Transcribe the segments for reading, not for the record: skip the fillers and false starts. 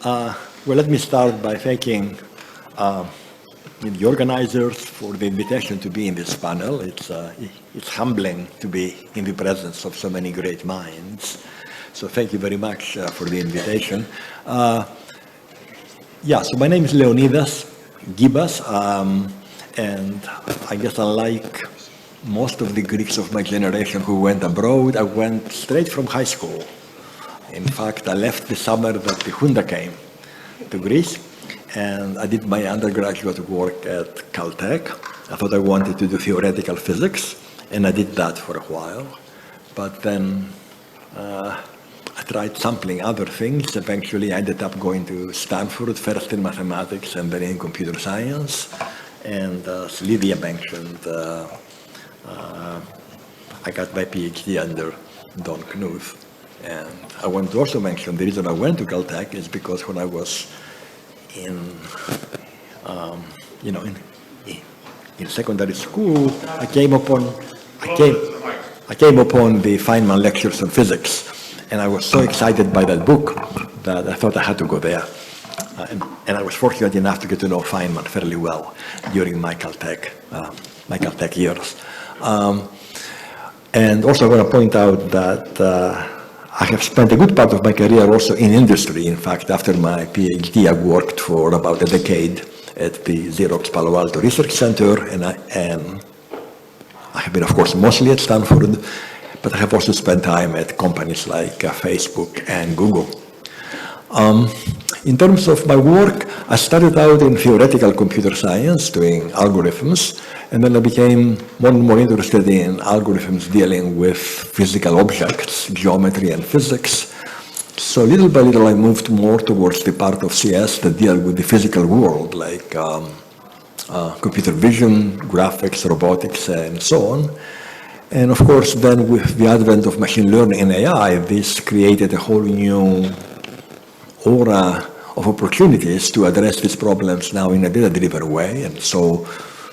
Well, let me start by thanking the organizers for the invitation to be in this panel. It's humbling to be in the presence of so many great minds. So thank you very much for the invitation. So my name is Leonidas, Guibas, and I guess unlike most of the Greeks of my generation who went abroad, I went straight from high school. In fact, I left the summer that the junta came to Greece, and I did my undergraduate work at Caltech. I thought I wanted to do theoretical physics, and I did that for a while. But then I tried sampling other things. Eventually, I ended up going to Stanford, first in mathematics and then in computer science. And as Lydia mentioned, I got my PhD under Don Knuth. And I want to also mention the reason I went to Caltech is because when I was in secondary school, I came upon the Feynman lectures on physics, and I was so excited by that book that I thought I had to go there. And I was fortunate enough to get to know Feynman fairly well during my Caltech years. And also I want to point out that I have spent a good part of my career also in industry. In fact, after my PhD, I worked for about a decade at the Xerox Palo Alto Research Center, and I have been, of course, mostly at Stanford, but I have also spent time at companies like Facebook and Google. In terms of my work, I started out in theoretical computer science, doing algorithms, and then I became more and more interested in algorithms dealing with physical objects, geometry and physics. So little by little, I moved more towards the part of CS that deal with the physical world, like computer vision, graphics, robotics, and so on. And of course, then with the advent of machine learning and AI, this created a whole new aura of opportunities to address these problems now in a data-driven way. And so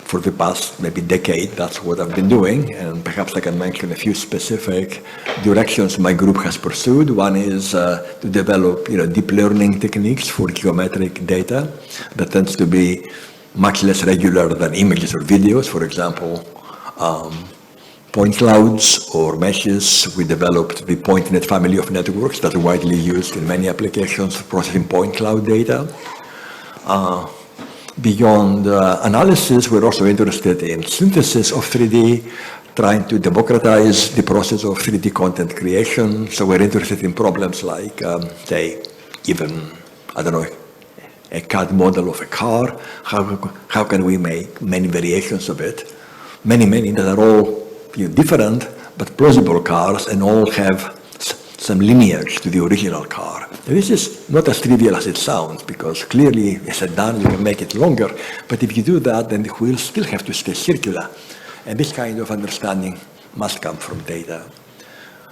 for the past maybe decade, that's what I've been doing. And perhaps I can mention a few specific directions my group has pursued. One is to develop deep learning techniques for geometric data that tends to be much less regular than images or videos. For example, point clouds or meshes. We developed the PointNet family of networks that are widely used in many applications for processing point cloud data. Beyond analysis, we're also interested in synthesis of 3D, trying to democratize the process of 3D content creation. So we're interested in problems like, say, even, a CAD model of a car. How can we make many variations of it? Many that are all different but plausible cars and all have some lineage to the original car. And this is not as trivial as it sounds, because clearly a sedan, you can make it longer, but if you do that, then the wheels still have to stay circular. And this kind of understanding must come from data.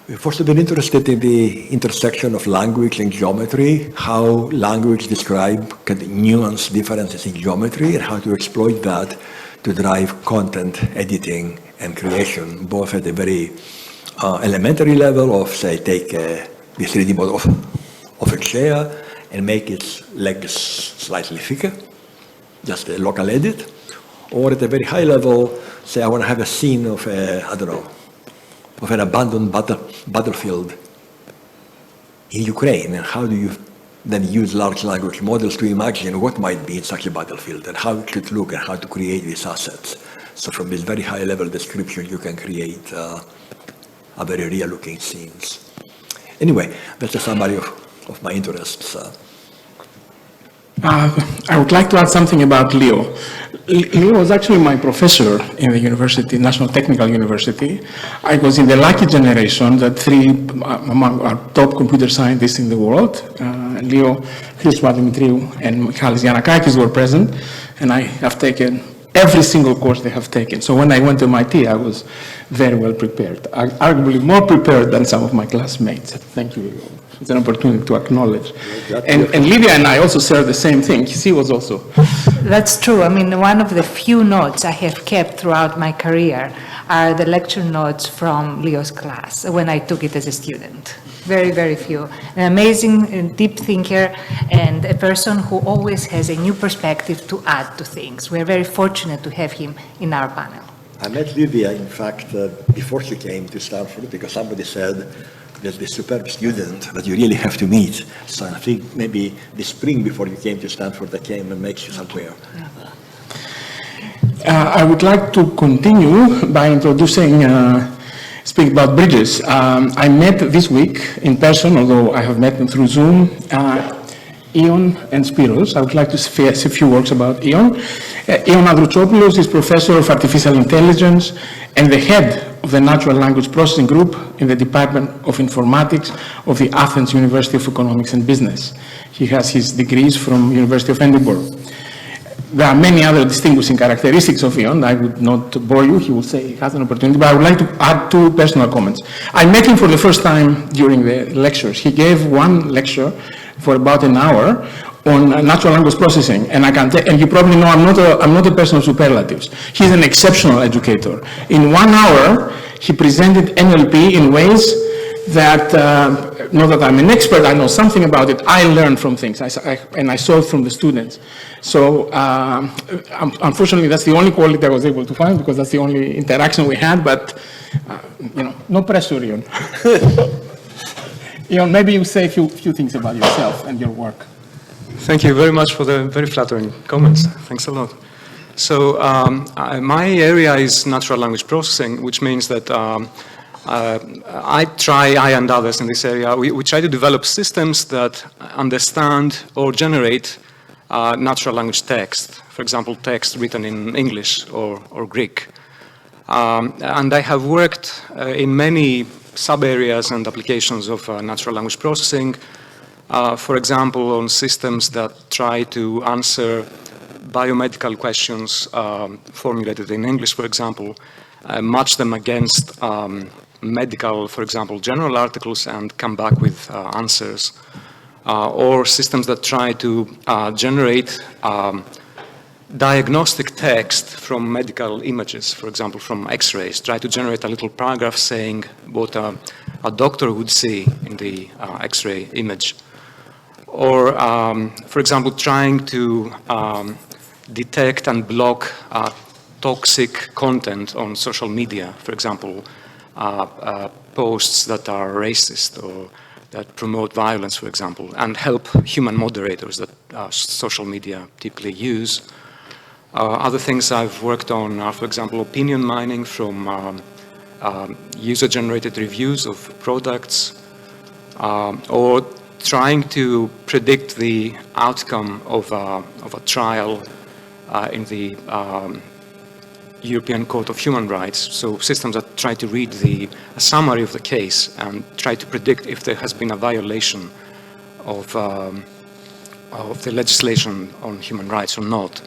We've also been interested in the intersection of language and geometry, how language describes nuanced differences in geometry, and how to exploit that to drive content editing and creation, both at a very elementary level of, say, take the 3D model of a chair and make its legs slightly thicker, just a local edit, or at a very high level, say I want to have a scene of of an abandoned battlefield in Ukraine, and how do you then use large language models to imagine what might be in such a battlefield and how it should look and how to create these assets. So from this very high level description, you can create a very real looking scenes. Anyway, that's a summary of my interests. I would like to add something about Leo. Leo was actually my professor in the university, National Technical University. I was in the lucky generation that three among our top computer scientists in the world, Leo, Dimitris, and Michalis Giannakakis were present, and I have taken every single course they have taken. So when I went to MIT, I was very well prepared, arguably more prepared than some of my classmates. Thank you. It's an opportunity to acknowledge. And Lydia and I also share the same thing. She was also. That's true. I mean, one of the few notes I have kept throughout my career are the lecture notes from Leo's class when I took it as a student. Very, very few. An amazing, deep thinker and a person who always has a new perspective to add to things. We're very fortunate to have him in our panel. I met Lydia, in fact, before she came to Stanford, because somebody said there's this superb student that you really have to meet. So I think maybe this spring before you came to Stanford, I came and met you somewhere. I would like to continue by introducing, speak about bridges. I met this week in person, although I have met them through Zoom, Ion and Spyros. I would like to say a few words about Ion. Ion Androutsopoulos is Professor of Artificial Intelligence and the head of the Natural Language Processing Group in the Department of Informatics of the Athens University of Economics and Business. He has his degrees from University of Edinburgh. There are many other distinguishing characteristics of Ion. I would not bore you. He will say he has an opportunity, but I would like to add two personal comments. I met him for the first time during the lectures. He gave one lecture for about an hour on natural language processing, and and you probably know I'm not a person of superlatives. He's an exceptional educator. In 1 hour, he presented NLP in ways that, not that I'm an expert, I know something about it, I learned from things, and I saw it from the students. So, unfortunately, that's the only quality I was able to find, because that's the only interaction we had, but, no pressure, Ion. Ion, maybe you say a few things about yourself and your work. Thank you very much for the very flattering comments. Thanks a lot. So, my area is natural language processing, which means that I and others in this area, we try to develop systems that understand or generate natural language text, for example, text written in English or Greek. And I have worked in many sub-areas and applications of natural language processing, for example, on systems that try to answer biomedical questions formulated in English, for example, match them against medical, for example, journal articles and come back with answers. Or systems that try to generate diagnostic text from medical images, for example, from X-rays, try to generate a little paragraph saying what a doctor would see in the X-ray image. Or, for example, trying to detect and block toxic content on social media, for example, posts that are racist or that promote violence, for example, and help human moderators that social media typically use. Other things I've worked on are, for example, opinion mining from user-generated reviews of products, or trying to predict the outcome of a trial in the European Court of Human Rights, so systems that try to read a summary of the case and try to predict if there has been a violation of the legislation on human rights or not.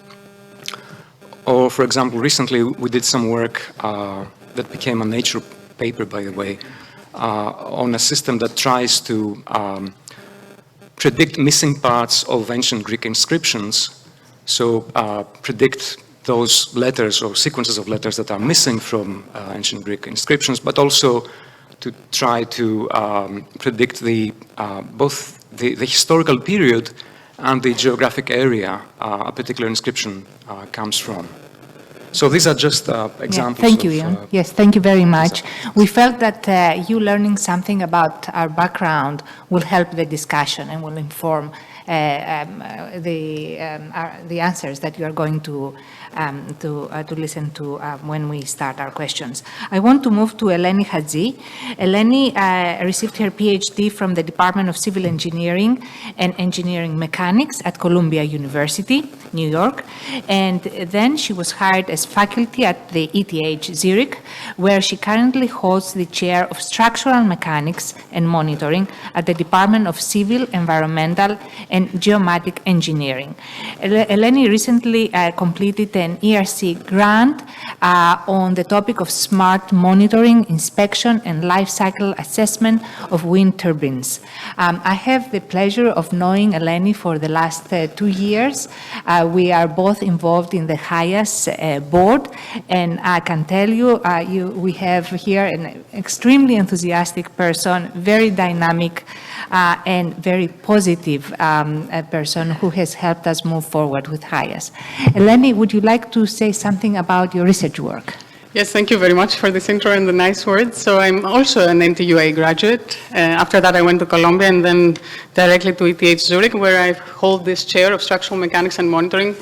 Or, for example, recently we did some work that became a Nature paper, by the way, on a system that tries to predict missing parts of ancient Greek inscriptions, so predict those letters or sequences of letters that are missing from ancient Greek inscriptions, but also to try to predict both the historical period and the geographic area a particular inscription comes from. So these are just examples. Thank you, Ian. Yes, thank you very much. We felt that you learning something about our background will help the discussion and will inform the answers that you are going to listen to when we start our questions. I want to move to Eleni Hadzi. Eleni received her PhD from the Department of Civil Engineering and Engineering Mechanics at Columbia University, New York, and then she was hired as faculty at the ETH Zurich, where she currently holds the chair of Structural Mechanics and Monitoring at the Department of Civil, Environmental, and and geomatic engineering. Eleni recently completed an ERC grant on the topic of smart monitoring, inspection, and life cycle assessment of wind turbines. I have the pleasure of knowing Eleni for the last 2 years. We are both involved in the HIAS board, and I can tell you, we have here an extremely enthusiastic person, very dynamic and very positive person who has helped us move forward with HIAS. Eleni, would you like to say something about your research work? Yes, thank you very much for this intro and the nice words. So I'm also an NTUA graduate. After that, I went to Columbia and then directly to ETH Zurich, where I hold this chair of structural mechanics and monitoring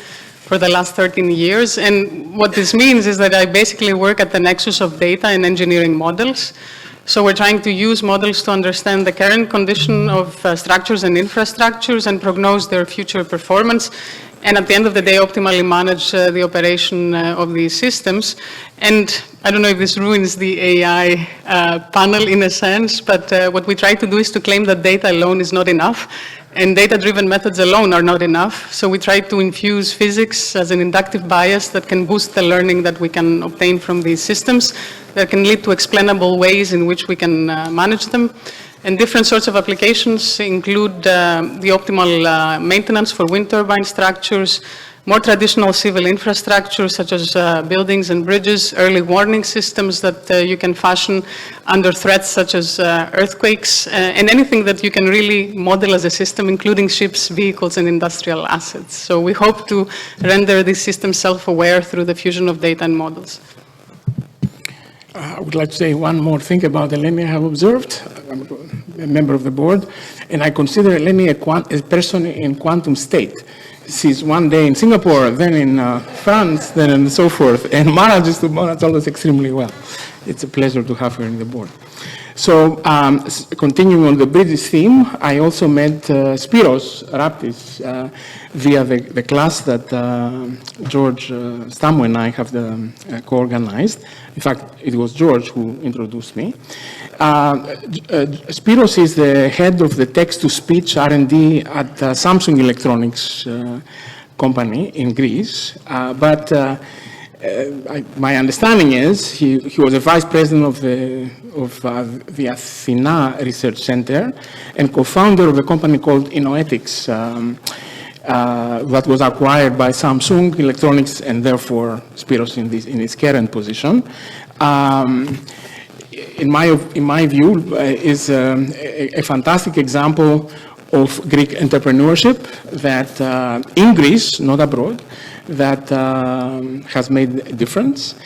for the last 13 years. And what this means is that I basically work at the nexus of data and engineering models. So we're trying to use models to understand the current condition of structures and infrastructures and prognose their future performance, and at the end of the day, optimally manage the operation of these systems. And I don't know if this ruins the AI panel in a sense, but what we try to do is to claim that data alone is not enough, and data-driven methods alone are not enough. So we try to infuse physics as an inductive bias that can boost the learning that we can obtain from these systems, that can lead to explainable ways in which we can manage them. And different sorts of applications include the optimal maintenance for wind turbine structures, more traditional civil infrastructure such as buildings and bridges, early warning systems that you can fashion under threats such as earthquakes, and anything that you can really model as a system, including ships, vehicles, and industrial assets. So we hope to render these systems self-aware through the fusion of data and models. I would like to say one more thing about Eleni I have observed. I'm a member of the board, and I consider Eleni a person in quantum state. She's one day in Singapore, then in France, then and so forth, and manages to manage all this extremely well. It's a pleasure to have her in the board. So, continuing on the British theme, I also met Spyros Raptis via the class that George Stamo and I have co-organized. In fact, it was George who introduced me. Spyros is the head of the text-to-speech R&D at Samsung Electronics company in Greece, but my understanding is he was a vice president of the Athena Research Center and co-founder of a company called Innoetics that was acquired by Samsung Electronics, and therefore Spyros in his current position. In my view, is a fantastic example of Greek entrepreneurship that in Greece, not abroad, that has made a difference.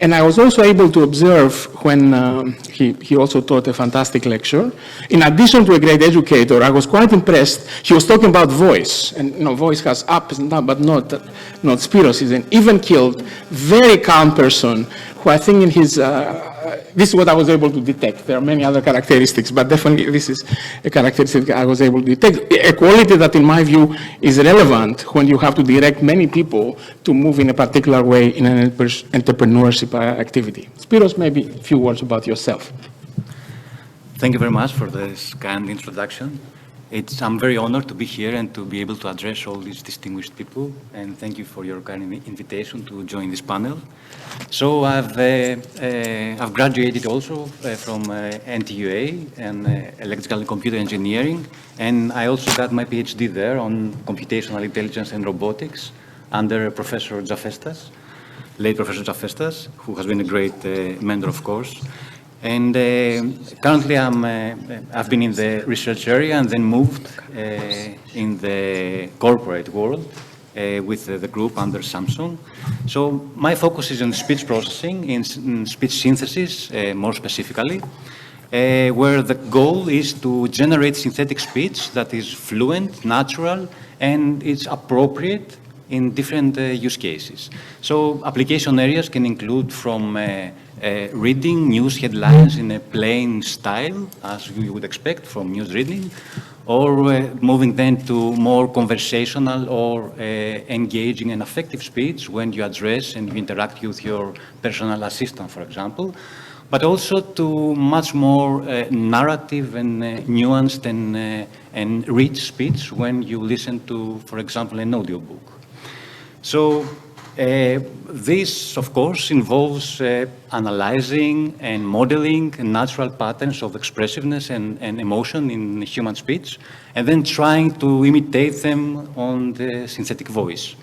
And I was also able to observe when he also taught a fantastic lecture. In addition to a great educator, I was quite impressed. He was talking about voice, and voice has ups and downs, but not Spyros is an even-keeled, very calm person who I think in his this is what I was able to detect. There are many other characteristics, but definitely this is a characteristic I was able to detect. A quality that, in my view, is relevant when you have to direct many people to move in a particular way in an entrepreneurship activity. Spyros, maybe a few words about yourself. Thank you very much for this kind introduction. I'm very honored to be here and to be able to address all these distinguished people. And thank you for your kind invitation to join this panel. So I've graduated also from NTUA and electrical and computer engineering. And I also got my PhD there on computational intelligence and robotics under Professor Zafestas, late Professor Zafestas, who has been a great mentor, of course. And currently I've been in the research area and then moved in the corporate world with the group under Samsung. So my focus is on speech processing, in speech synthesis more specifically, where the goal is to generate synthetic speech that is fluent, natural, and it's appropriate in different use cases. So application areas can include from reading news headlines in a plain style, as you would expect from news reading, or moving then to more conversational or engaging and affective speech when you address and you interact with your personal assistant, for example, but also to much more narrative and nuanced and rich speech when you listen to, for example, an audiobook. So this, of course, involves analyzing and modeling natural patterns of expressiveness and emotion in human speech, and then trying to imitate them on the synthetic voice.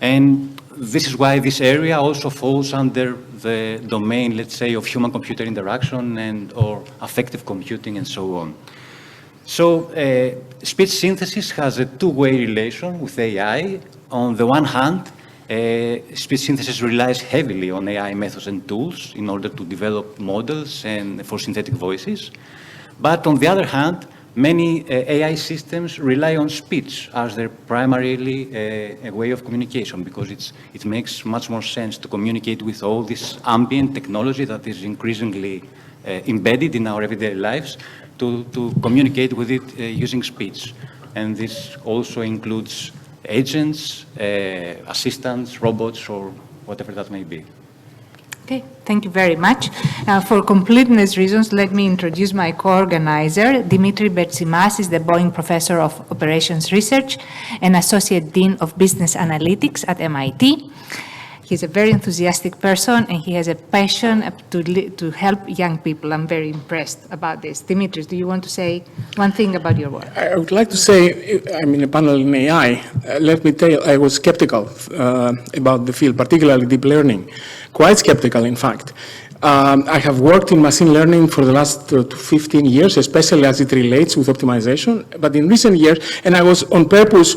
And this is why this area also falls under the domain, let's say, of human-computer interaction or affective computing and so on. So speech synthesis has a two-way relation with AI. On the one hand, speech synthesis relies heavily on AI methods and tools in order to develop models and for synthetic voices. But on the other hand, many AI systems rely on speech as their primarily a way of communication, because it makes much more sense to communicate with all this ambient technology that is increasingly embedded in our everyday lives, to communicate with it using speech. And this also includes agents, assistants, robots, or whatever that may be. Okay, thank you very much. For completeness reasons, let me introduce my co-organizer. Dimitris Bertsimas is the Boeing Professor of Operations Research and Associate Dean of Business Analytics at MIT. He's a very enthusiastic person, and he has a passion to help young people. I'm very impressed about this. Dimitris, do you want to say one thing about your work? I would like to say, I'm in a panel in AI. Let me tell you, I was skeptical about the field, particularly deep learning. Quite skeptical, in fact. I have worked in machine learning for the last 15 years, especially as it relates with optimization. But in recent years, and I was on purpose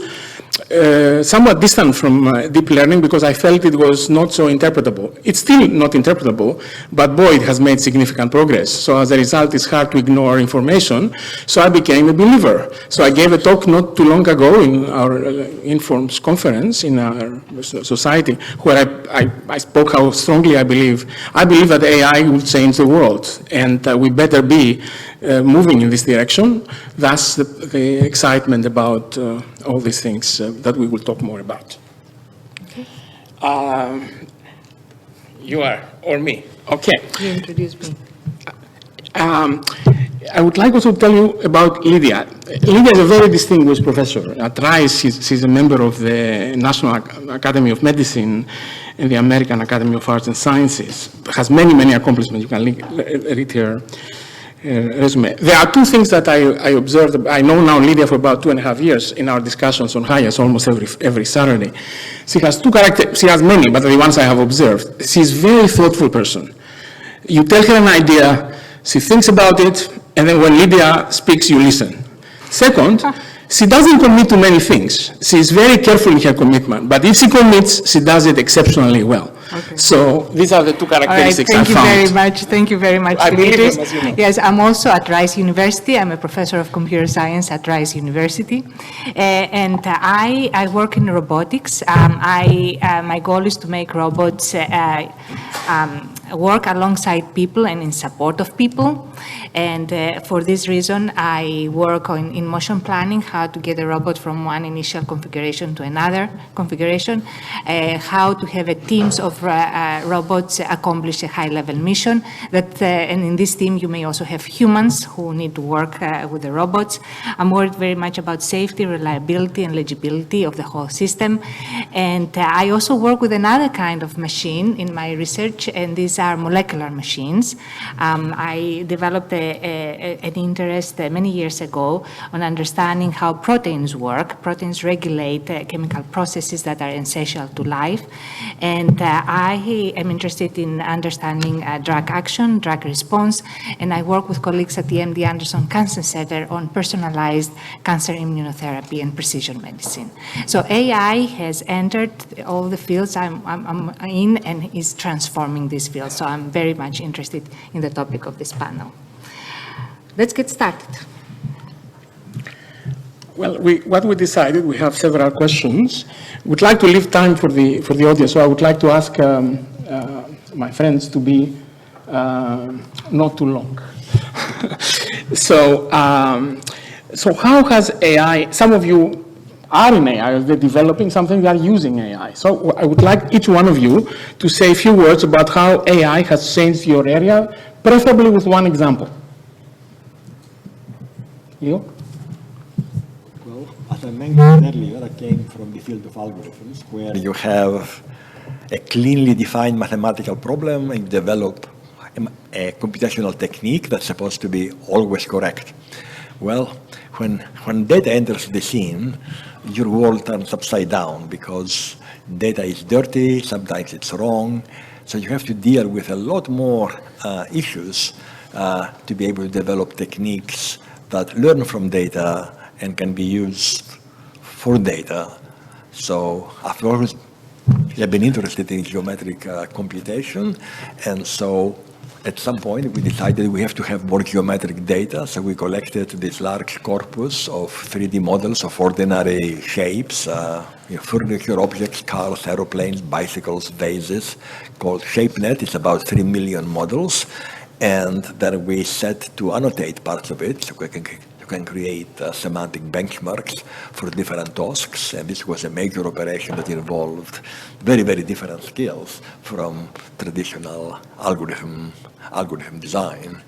somewhat distant from deep learning because I felt it was not so interpretable. It's still not interpretable, but boy, it has made significant progress. So as a result, it's hard to ignore information. So I became a believer. So I gave a talk not too long ago in our Informs conference in our society, where I spoke how strongly I believe that AI will change the world, and we better be moving in this direction. That's the excitement about all these things that we will talk more about. Okay. You are, or me? Okay. You introduce me. I would like also to tell you about Lydia. Lydia is a very distinguished professor. At Rice, she's a member of the National Academy of Medicine and the American Academy of Arts and Sciences. Has many, many accomplishments. You can read her resume. There are two things that I observed. I know now Lydia for about 2.5 years in our discussions on HIAS almost every Saturday. She has two characteristics. She has many, but the ones I have observed. She's a very thoughtful person. You tell her an idea, she thinks about it, and then when Lydia speaks, you listen. Second, she doesn't commit to many things. She is very careful in her commitment, but if she commits, she does it exceptionally well. Okay. So these are the two characteristics I found. Thank you very much, Dimitris. As you know. Yes, I'm also at Rice University. I'm a professor of computer science at Rice University. And I work in robotics. My goal is to make robots work alongside people and in support of people. And for this reason, I work in motion planning, how to get a robot from one initial configuration to another configuration, how to have teams of robots accomplish a high-level mission. And in this team, you may also have humans who need to work with the robots. I'm worried very much about safety, reliability, and legibility of the whole system. And I also work with another kind of machine in my research, and these are molecular machines. I developed an interest many years ago on understanding how proteins work. Proteins regulate chemical processes that are essential to life. And I am interested in understanding drug action, drug response, and I work with colleagues at the MD Anderson Cancer Center on personalized cancer immunotherapy and precision medicine. So AI has entered all the fields I'm in and is transforming these fields. So I'm very much interested in the topic of this panel. Let's get started. Well, what we decided, we have several questions. We'd like to leave time for the audience, so I would like to ask my friends to be not too long. So how has AI, some of you are in AI, they're developing something, they are using AI. So I would like each one of you to say a few words about how AI has changed your area, preferably with one example. You? Well, as I mentioned earlier, I came from the field of algorithms, where you have a cleanly defined mathematical problem and you develop a computational technique that's supposed to be always correct. Well, when data enters the scene, your world turns upside down because data is dirty, sometimes it's wrong, so you have to deal with a lot more issues to be able to develop techniques that learn from data and can be used for data. So I've always been interested in geometric computation, and so at some point we decided we have to have more geometric data, so we collected this large corpus of 3D models of ordinary shapes, furniture, objects, cars, aeroplanes, bicycles, vases, called ShapeNet. It's about 3 million models, and then we set to annotate parts of it, so we can create semantic benchmarks for different tasks, and this was a major operation that involved very, very different skills from traditional algorithm design.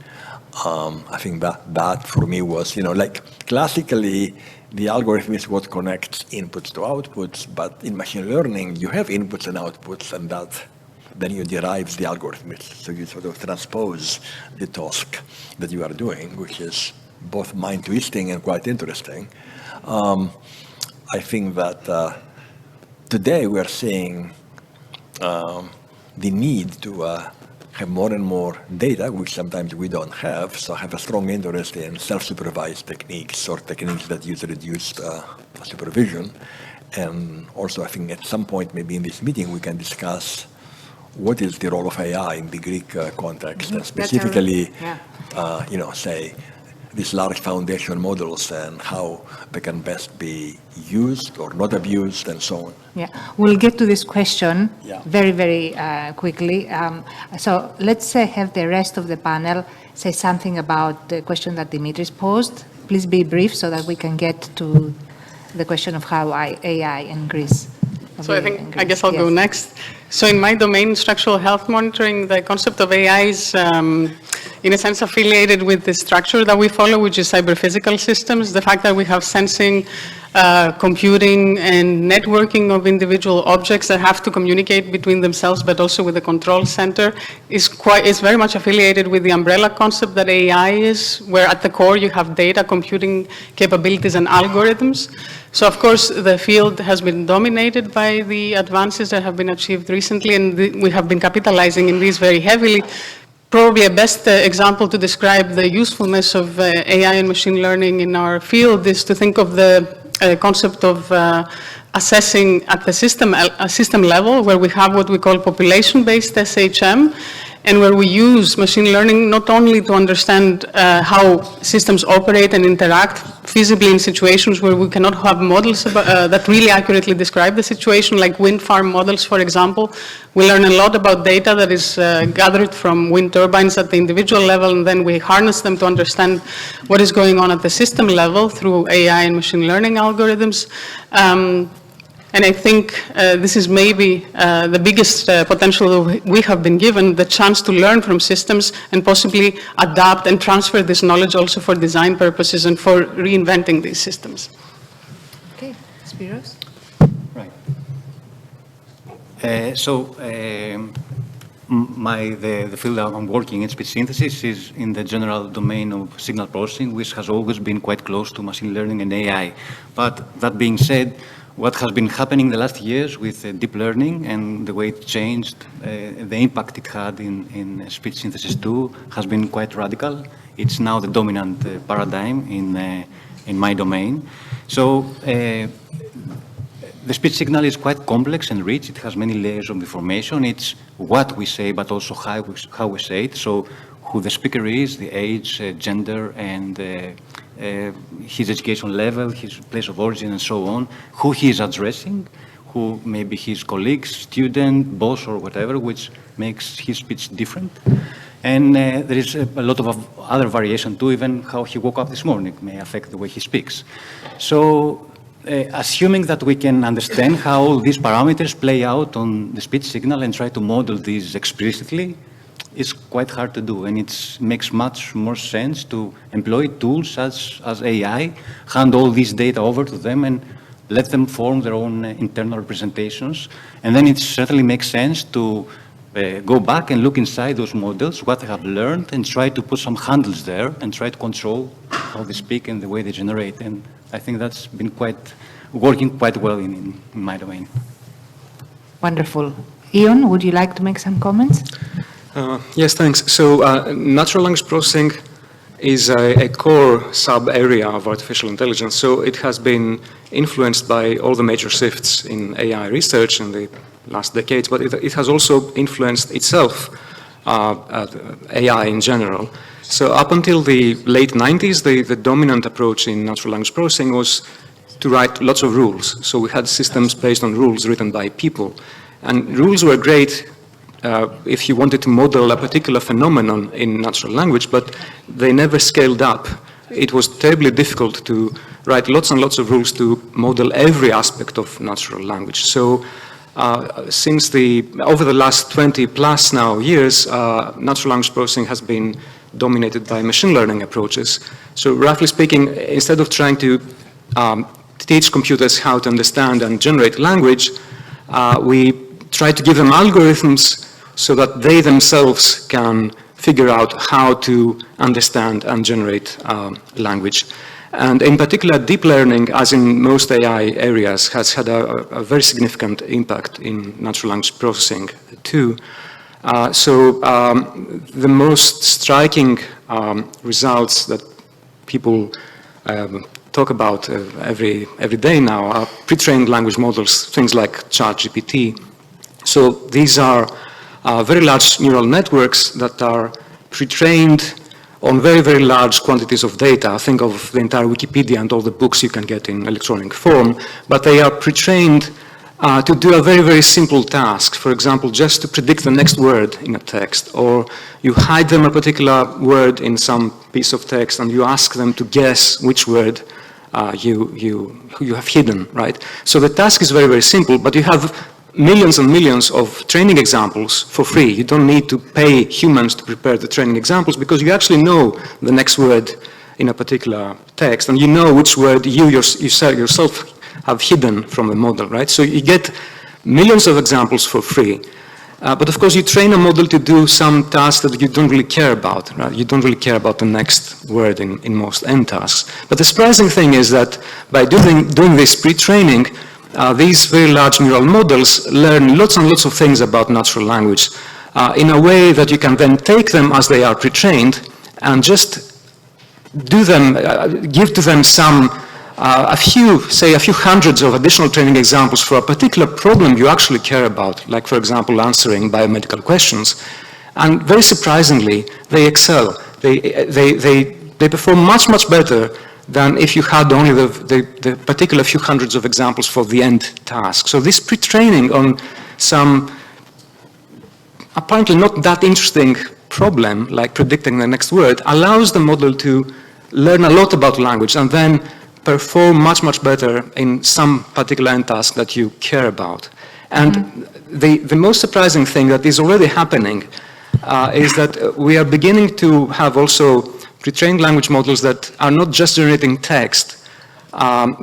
I think that for me was, like classically, the algorithm is what connects inputs to outputs, but in machine learning, you have inputs and outputs, and that then you derive the algorithm. So you sort of transpose the task that you are doing, which is both mind-twisting and quite interesting. I think that today we are seeing the need to have more and more data, which sometimes we don't have, so I have a strong interest in self-supervised techniques or techniques that use reduced supervision. And also I think at some point, maybe in this meeting, we can discuss what is the role of AI in the Greek context, and specifically, say, these large foundation models and how they can best be used or not abused and so on. Yeah, we'll get to this question Yeah. very, very quickly. So let's have the rest of the panel say something about the question that Dimitris posed. Please be brief so that we can get to the question of how AI in Greece. So I guess I'll go next. So in my domain, structural health monitoring, the concept of AI is in a sense affiliated with the structure that we follow, which is cyber-physical systems. The fact that we have sensing, computing, and networking of individual objects that have to communicate between themselves, but also with the control center, is very much affiliated with the umbrella concept that AI is, where at the core you have data, computing capabilities, and algorithms. So of course, the field has been dominated by the advances that have been achieved recently, and we have been capitalizing in these very heavily. Probably a best example to describe the usefulness of AI and machine learning in our field is to think of the concept of assessing at the system level, where we have what we call population-based SHM, and where we use machine learning not only to understand how systems operate and interact feasibly in situations where we cannot have models that really accurately describe the situation, like wind farm models, for example. We learn a lot about data that is gathered from wind turbines at the individual level, and then we harness them to understand what is going on at the system level through AI and machine learning algorithms. And I think this is maybe the biggest potential we have been given, the chance to learn from systems and possibly adapt and transfer this knowledge also for design purposes and for reinventing these systems. Okay, Spyros? Right. The field I'm working in, speech synthesis, is in the general domain of signal processing, which has always been quite close to machine learning and AI. But that being said, what has been happening the last years with deep learning and the way it changed, the impact it had in speech synthesis too, has been quite radical. It's now the dominant paradigm in my domain. So the speech signal is quite complex and rich. It has many layers of information. It's what we say, but also how we say it. So who the speaker is, the age, gender, and his education level, his place of origin, and so on, who he is addressing, who maybe his colleagues, student, boss, or whatever, which makes his speech different. And there is a lot of other variation too, even how he woke up this morning may affect the way he speaks. So assuming that we can understand how these parameters play out on the speech signal and try to model these explicitly is quite hard to do. And it makes much more sense to employ tools as AI, hand all this data over to them and let them form their own internal representations. And then it certainly makes sense to go back and look inside those models, what they have learned, and try to put some handles there and try to control how they speak and the way they generate. And I think that's been working quite well in my domain. Wonderful. Ion, would you like to make some comments? Yes, thanks. So natural language processing is a core sub-area of artificial intelligence. So it has been influenced by all the major shifts in AI research in the last decades, but it has also influenced itself, AI in general. So up until the late 90s, the dominant approach in natural language processing was to write lots of rules. So we had systems based on rules written by people. And rules were great if you wanted to model a particular phenomenon in natural language, but they never scaled up. It was terribly difficult to write lots and lots of rules to model every aspect of natural language. So since over the last 20 plus now years, natural language processing has been dominated by machine learning approaches. So roughly speaking, instead of trying to teach computers how to understand and generate language, we try to give them algorithms so that they themselves can figure out how to understand and generate language. And in particular, deep learning, as in most AI areas, has had a very significant impact in natural language processing too. The most striking results that people talk about every day now are pre-trained language models, things like ChatGPT. So these are very large neural networks that are pre-trained on very, very large quantities of data. Think of the entire Wikipedia and all the books you can get in electronic form, but they are pre-trained to do a very, very simple task. For example, just to predict the next word in a text, or you hide them a particular word in some piece of text and you ask them to guess which word you have hidden, right? So the task is very, very simple, but you have millions and millions of training examples for free. You don't need to pay humans to prepare the training examples because you actually know the next word in a particular text and you know which word you yourself have hidden from the model, right? So you get millions of examples for free. But of course, you train a model to do some tasks that you don't really care about, right? You don't really care about the next word in most end tasks. But the surprising thing is that by doing this pre-training, these very large neural models learn lots and lots of things about natural language in a way that you can then take them as they are pre-trained and just give to them a few hundreds of additional training examples for a particular problem you actually care about, like, for example, answering biomedical questions. And very surprisingly, they excel. They perform much, much better than if you had only the particular few hundreds of examples for the end task. So this pre-training on some apparently not that interesting problem, like predicting the next word, allows the model to learn a lot about language and then perform much, much better in some particular end task that you care about. And the most surprising thing that is already happening is that we are beginning to have also pre-trained language models that are not just generating text.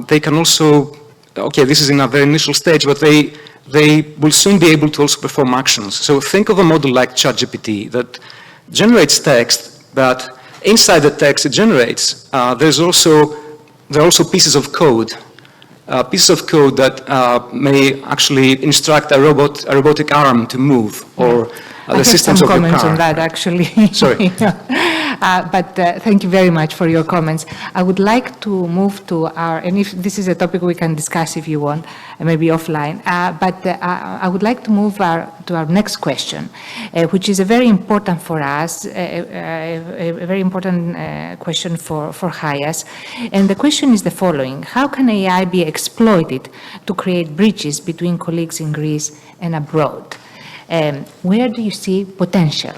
They can also, okay, this is in a very initial stage, but they will soon be able to also perform actions. So think of a model like ChatGPT that generates text, but inside the text it generates, there are also pieces of code that may actually instruct a robotic arm to move, or the systems of the car. I have some comments on that, actually. Sorry. But thank you very much for your comments. I would like to move to and if this is a topic we can discuss if you want, maybe offline, but I would like to move to our next question, which is a very important for us, a very important question for HIAS. And the question is the following: how can AI be exploited to create bridges between colleagues in Greece and abroad? Where do you see potential?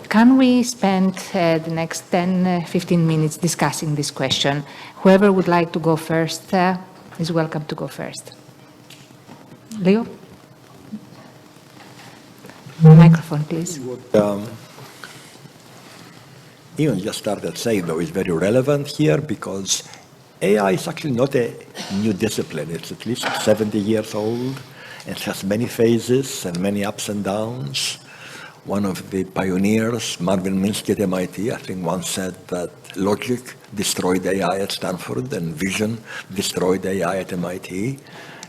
Can we spend the next 10, 15 minutes discussing this question? Whoever would like to go first, is welcome to go first. Leo? Microphone, please. Ian just started saying, though, is very relevant here because AI is actually not a new discipline. It's at least 70 years old. It has many phases and many ups and downs. One of the pioneers, Marvin Minsky at MIT, I think once said that logic destroyed AI at Stanford and vision destroyed AI at MIT.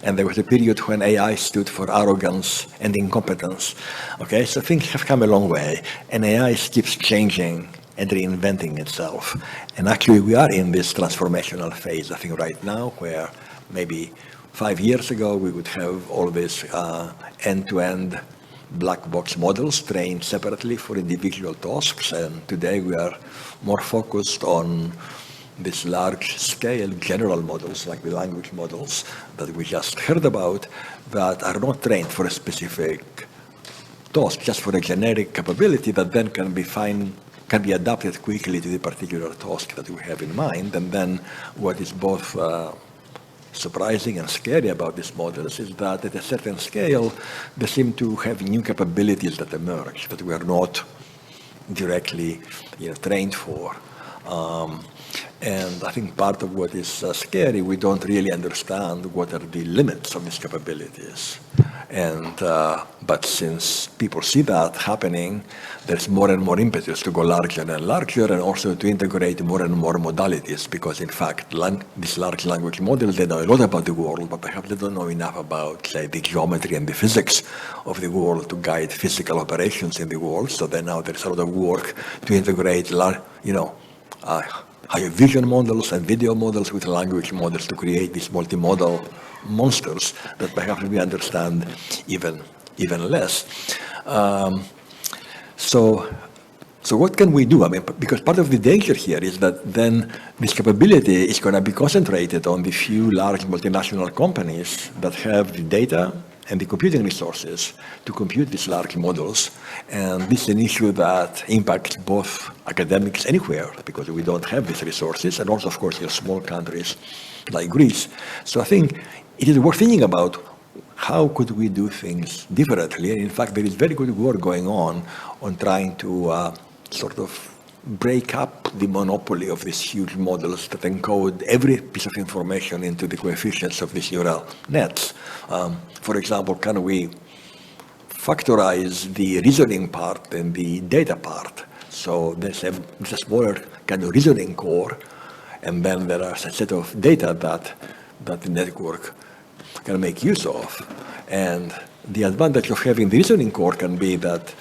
And there was a period when AI stood for arrogance and incompetence. Okay, so things have come a long way, and AI keeps changing and reinventing itself. And actually, we are in this transformational phase, I think, right now, where maybe 5 years ago, we would have all these end-to-end black box models trained separately for individual tasks. And today, we are more focused on these large-scale general models, like the language models that we just heard about, that are not trained for a specific task, just for a generic capability that then can be adapted quickly to the particular task that we have in mind. And then what is both surprising and scary about these models is that at a certain scale, they seem to have new capabilities that emerge that we are not directly trained for. And I think part of what is scary, we don't really understand what are the limits of these capabilities. And but since people see that happening, there's more and more impetus to go larger and larger, and also to integrate more and more modalities, because in fact, these large language models, they know a lot about the world, but perhaps they don't know enough about, say, the geometry and the physics of the world to guide physical operations in the world. So then now there's a lot of work to integrate, higher vision models and video models with language models to create these multimodal monsters that perhaps we understand even less. So what can we do? I mean, because part of the danger here is that then this capability is going to be concentrated on the few large multinational companies that have the data and the computing resources to compute these large models. And this is an issue that impacts both academics anywhere, because we don't have these resources, and also, of course, in small countries like Greece. So I think it is worth thinking about how could we do things differently. And in fact, there is very good work going on trying to sort of break up the monopoly of these huge models that encode every piece of information into the coefficients of these neural nets. For example, can we factorize the reasoning part and the data part? So there's a smaller kind of reasoning core, and then there are a set of data that the network can make use of. And the advantage of having the reasoning core can be that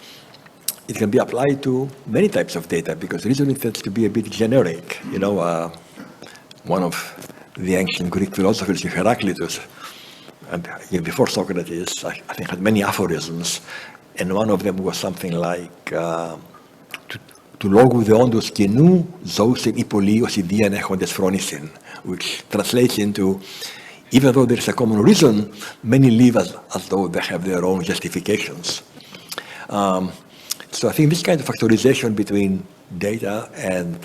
it can be applied to many types of data, because reasoning tends to be a bit generic. One of the ancient Greek philosophers, Heraclitus, and before Socrates, I think had many aphorisms, and one of them was something like «Tu λόγου δεόντος κοινού ζώουσιν οι πολλοί ως ιδίαν έχοντες φρόνησιν», which translates into, even though there is a common reason, many live as though they have their own justifications. So I think this kind of factorization between data and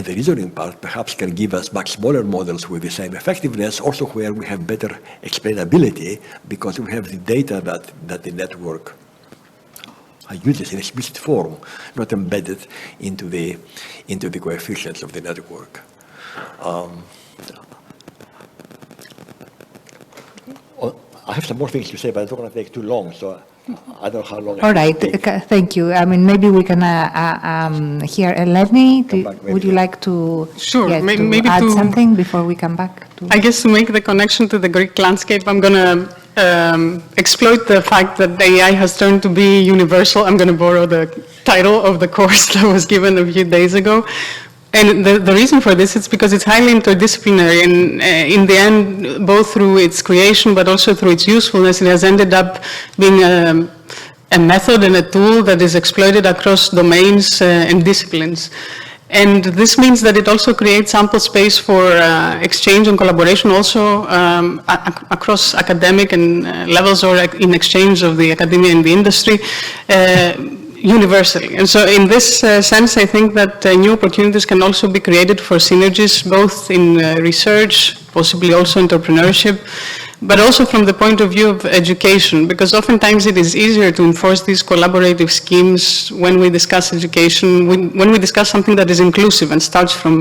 the reasoning part perhaps can give us much smaller models with the same effectiveness, also where we have better explainability, because we have the data that the network uses in explicit form, not embedded into the coefficients of the network. I have some more things to say, but I don't want to take too long, so I don't know how long. All right, thank you. I mean, maybe we can hear Eleni. Would you like to, sure, maybe add something before we come back? I guess to make the connection to the Greek landscape, I'm going to exploit the fact that AI has turned to be universal. I'm going to borrow the title of the course that was given a few days ago. And the reason for this is because it's highly interdisciplinary, and in the end, both through its creation but also through its usefulness, it has ended up being a method and a tool that is exploited across domains and disciplines. And this means that it also creates ample space for exchange and collaboration also across academic and levels, or in exchange of the academia and the industry, universally. And so in this sense, I think that new opportunities can also be created for synergies, both in research, possibly also entrepreneurship, but also from the point of view of education, because oftentimes it is easier to enforce these collaborative schemes when we discuss education, when we discuss something that is inclusive and starts from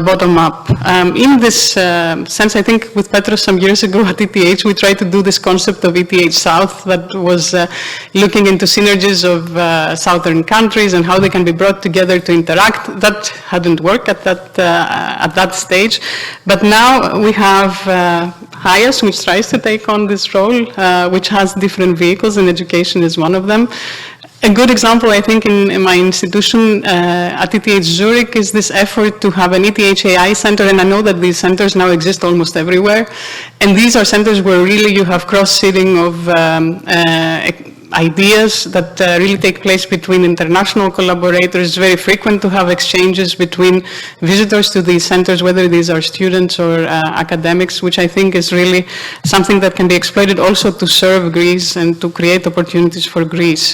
bottom up. In this sense, I think with Petros some years ago at ETH, we tried to do this concept of ETH South that was looking into synergies of southern countries and how they can be brought together to interact. That hadn't worked at that stage, but now we have HIAS, which tries to take on this role, which has different vehicles, and education is one of them. A good example, I think, in my institution at ETH Zurich is this effort to have an ETH AI center, and I know that these centers now exist almost everywhere. And these are centers where really you have cross-seeding of ideas that really take place between international collaborators. It's very frequent to have exchanges between visitors to these centers, whether these are students or academics, which I think is really something that can be exploited also to serve Greece and to create opportunities for Greece.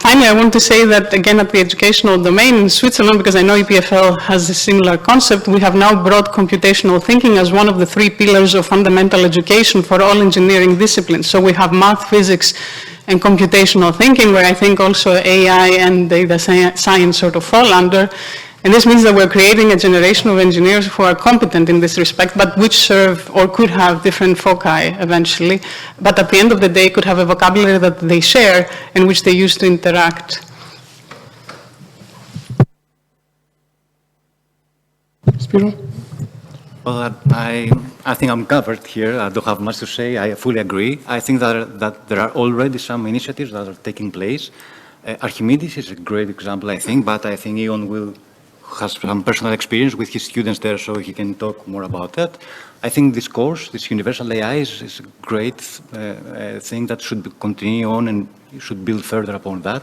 Finally, I want to say that, again, at the educational domain in Switzerland, because I know EPFL has a similar concept, we have now brought computational thinking as one of the 3 pillars of fundamental education for all engineering disciplines. So we have math, physics, and computational thinking, where I think also AI and data science sort of fall under. And this means that we're creating a generation of engineers who are competent in this respect, but which serve or could have different foci eventually, but at the end of the day could have a vocabulary that they share and which they use to interact. Spyro? Well, I think I'm covered here. I don't have much to say. I fully agree. I think that there are already some initiatives that are taking place. Archimedes is a great example, I think, but I think Ion has some personal experience with his students there, so he can talk more about that. I think this course, this Universal AI, is a great thing that should continue on and should build further upon that.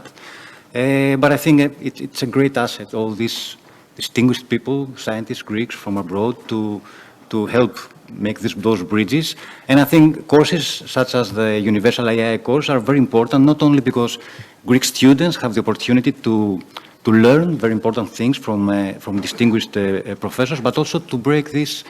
But I think it's a great asset, all these distinguished people, scientists, Greeks from abroad, to help make those bridges. And I think courses such as the Universal AI course are very important, not only because Greek students have the opportunity to learn very important things from distinguished professors, but also to break this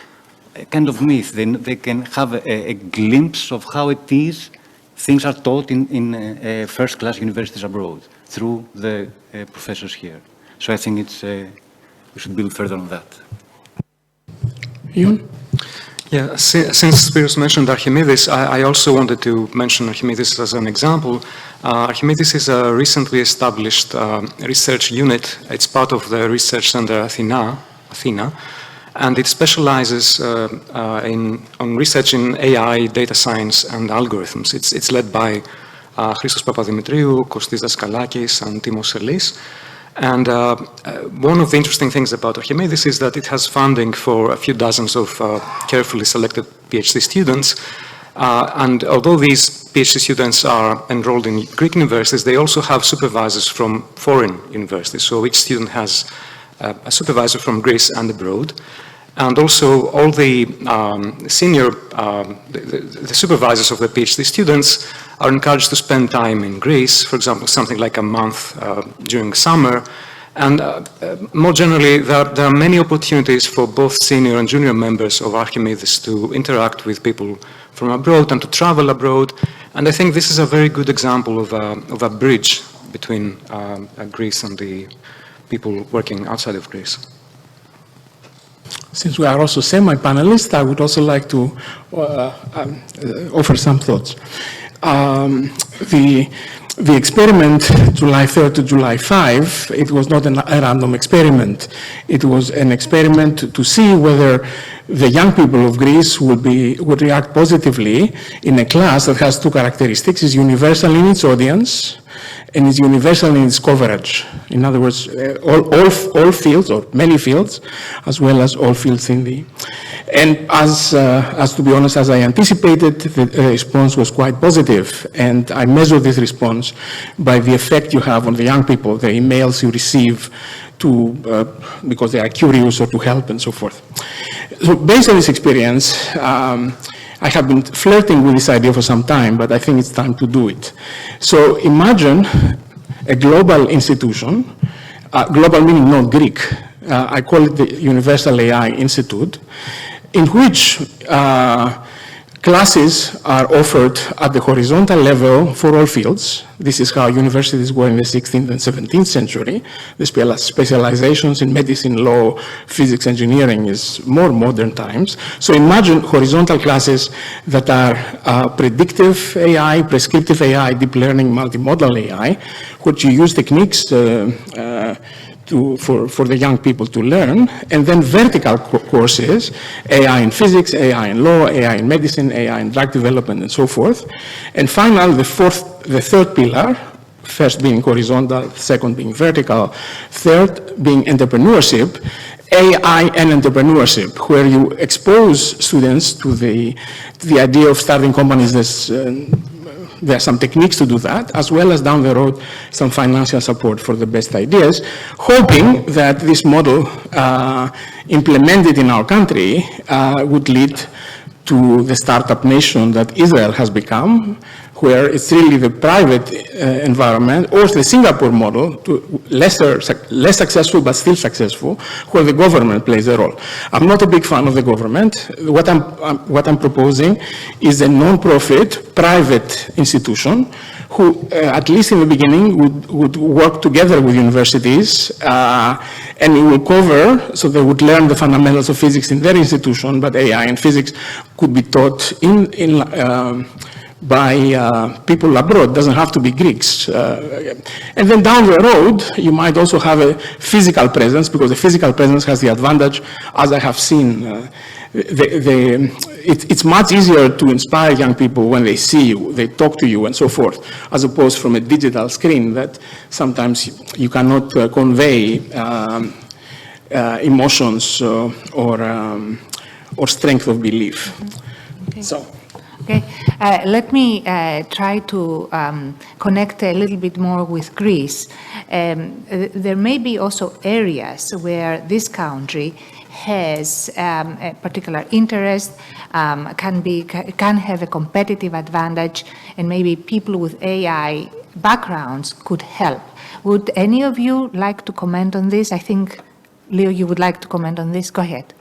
kind of myth. They can have a glimpse of how it is things are taught in first-class universities abroad through the professors here. So I think we should build further on that. Ion? Yeah, since Spyros mentioned Archimedes, I also wanted to mention Archimedes as an example. Archimedes is a recently established research unit. It's part of the research center Athena, and it specializes on research in AI, data science, and algorithms. It's led by Christos Papadimitriou, Kostis Daskalakis, and Timos Elis. And one of the interesting things about Archimedes is that it has funding for a few dozens of carefully selected PhD students. And although these PhD students are enrolled in Greek universities, they also have supervisors from foreign universities. So each student has a supervisor from Greece and abroad. And also all the senior, the supervisors of the PhD students are encouraged to spend time in Greece, for example, something like a month during summer. And more generally, there are many opportunities for both senior and junior members of Archimedes to interact with people from abroad and to travel abroad. And I think this is a very good example of a bridge between Greece and the people working outside of Greece. Since we are also semi-panelists, I would also like to offer some thoughts. The experiment, July 3rd to July 5, it was not a random experiment. It was an experiment to see whether the young people of Greece would react positively in a class that has 2 characteristics: is universal in its audience and is universal in its coverage. In other words, all fields, or many fields, as well as all fields in the... And as to be honest, as I anticipated, the response was quite positive. And I measure this response by the effect you have on the young people, the emails you receive because they are curious or to help and so forth. So based on this experience, I have been flirting with this idea for some time, but I think it's time to do it. So imagine a global institution, global meaning not Greek. I call it the Universal AI Institute. in which classes are offered at the horizontal level for all fields. This is how universities were in the 16th and 17th century. The specializations in medicine, law, physics, engineering is more modern times. So imagine horizontal classes that are predictive AI, prescriptive AI, deep learning, multimodal AI, which you use techniques for the young people to learn, and then vertical courses, AI in physics, AI in law, AI in medicine, AI in drug development, and so forth. And finally, the third pillar, first being horizontal, second being vertical, third being entrepreneurship, AI and entrepreneurship, where you expose students to the idea of starting companies. There are some techniques to do that, as well as down the road, some financial support for the best ideas, hoping that this model implemented in our country would lead to the startup nation that Israel has become, where it's really the private environment, or the Singapore model, less successful but still successful, where the government plays a role. I'm not a big fan of the government. What I'm proposing is a non-profit private institution who, at least in the beginning, would work together with universities, and it will cover, so they would learn the fundamentals of physics in their institution, but AI and physics could be taught by people abroad. It doesn't have to be Greeks. And then down the road, you might also have a physical presence, because the physical presence has the advantage, as I have seen, it's much easier to inspire young people when they see you, they talk to you, and so forth, as opposed from a digital screen that sometimes you cannot convey emotions or strength of belief. Okay. So. Okay, let me try to connect a little bit more with Greece. There may be also areas where this country has a particular interest, can have a competitive advantage, and maybe people with AI backgrounds could help. Would any of you like to comment on this? I think, Leo, you would like to comment on this. Go ahead.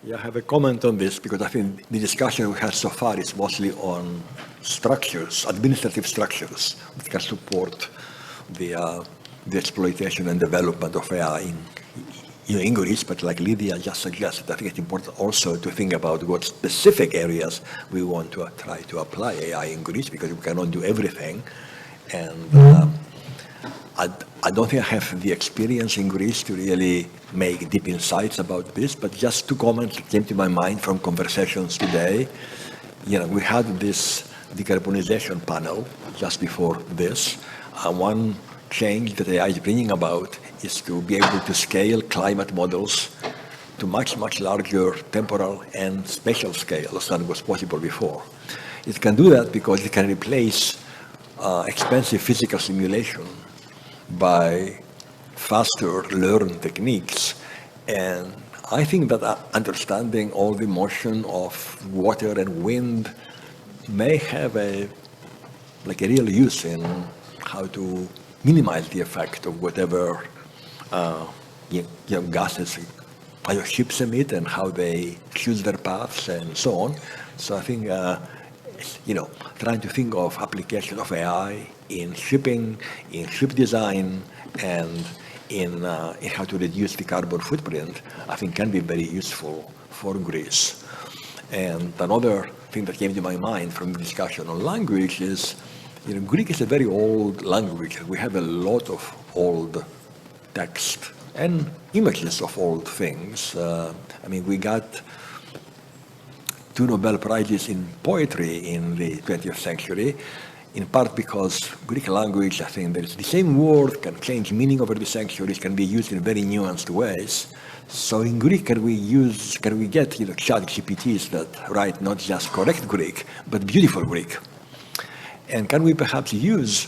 Yeah, I have a comment on this because I think the discussion we had so far is mostly on structures, administrative structures, which can support the exploitation and development of AI in Greece. But like Lydia just suggested, I think it's important also to think about what specific areas we want to try to apply AI in Greece, because we cannot do everything. And I don't think I have the experience in Greece to really make deep insights about this, but just two comments that came to my mind from conversations today. We had this decarbonization panel just before this. One change that AI is bringing about is to be able to scale climate models to much, much larger temporal and spatial scales than was possible before. It can do that because it can replace expensive physical simulation by faster learned techniques. And I think that understanding all the motion of water and wind may have a real use in how to minimize the effect of whatever gases ships emit and how they choose their paths and so on. So I think trying to think of application of AI in shipping, in ship design, and in how to reduce the carbon footprint, I think can be very useful for Greece. And another thing that came to my mind from the discussion on language is, Greek is a very old language. We have a lot of old text and images of old things. We got 2 Nobel Prizes in poetry in the 20th century, in part because Greek language, I think there's the same word can change meaning over the centuries, can be used in very nuanced ways. So in Greek, can we get ChatGPTs that write not just correct Greek, but beautiful Greek? And can we perhaps use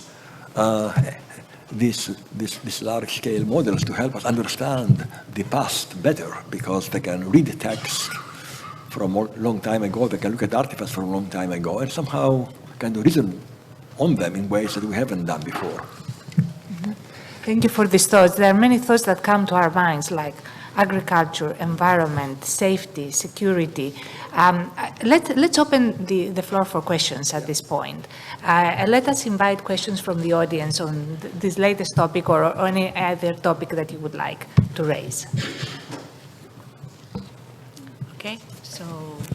these large-scale models to help us understand the past better, because they can read the text from a long time ago, they can look at artifacts from a long time ago, and somehow kind of reason on them in ways that we haven't done before. Thank you for these thoughts. There are many thoughts that come to our minds, like agriculture, environment, safety, security. Let's open the floor for questions at this point. Let us invite questions from the audience on this latest topic or any other topic that you would like to raise. Okay, so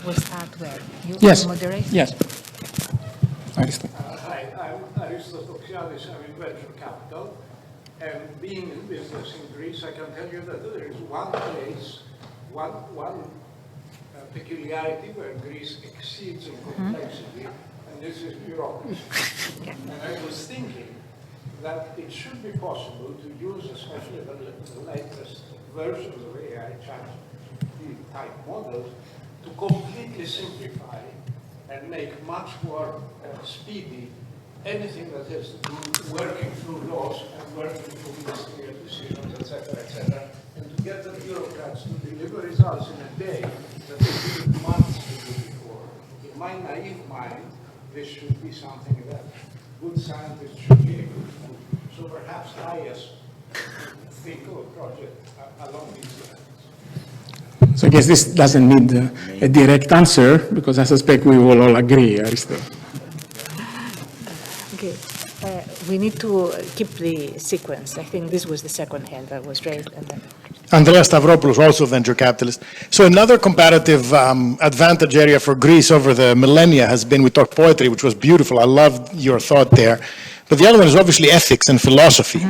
we'll start where? You Yes. moderate? Yes. Aristos. Hi, I'm Aristos Doxiadis. I'm in venture capital. And being in business in Greece, I can tell you that there is one place, one peculiarity where Greece exceeds in complexity, and this is bureaucracy. And I was thinking that it should be possible to use, especially the latest versions of AI type models, to completely simplify and make much more speedy anything that has to do with working through laws and working through ministerial decisions, etc., and to get the bureaucrats to deliver results in a day that they took months to do before. In my naive mind, this should be something that good scientists should be able to do. So perhaps HIAS think of a project along these lines. So I guess this doesn't need a direct answer, because I suspect we will all agree, Aristos. Okay, we need to keep the sequence. I think this was the second hand that was raised. And then... Andreas Stavropoulos, also venture capitalist. So another comparative advantage area for Greece over the millennia has been, we talked poetry, which was beautiful. I loved your thought there. But the other one is obviously ethics and philosophy.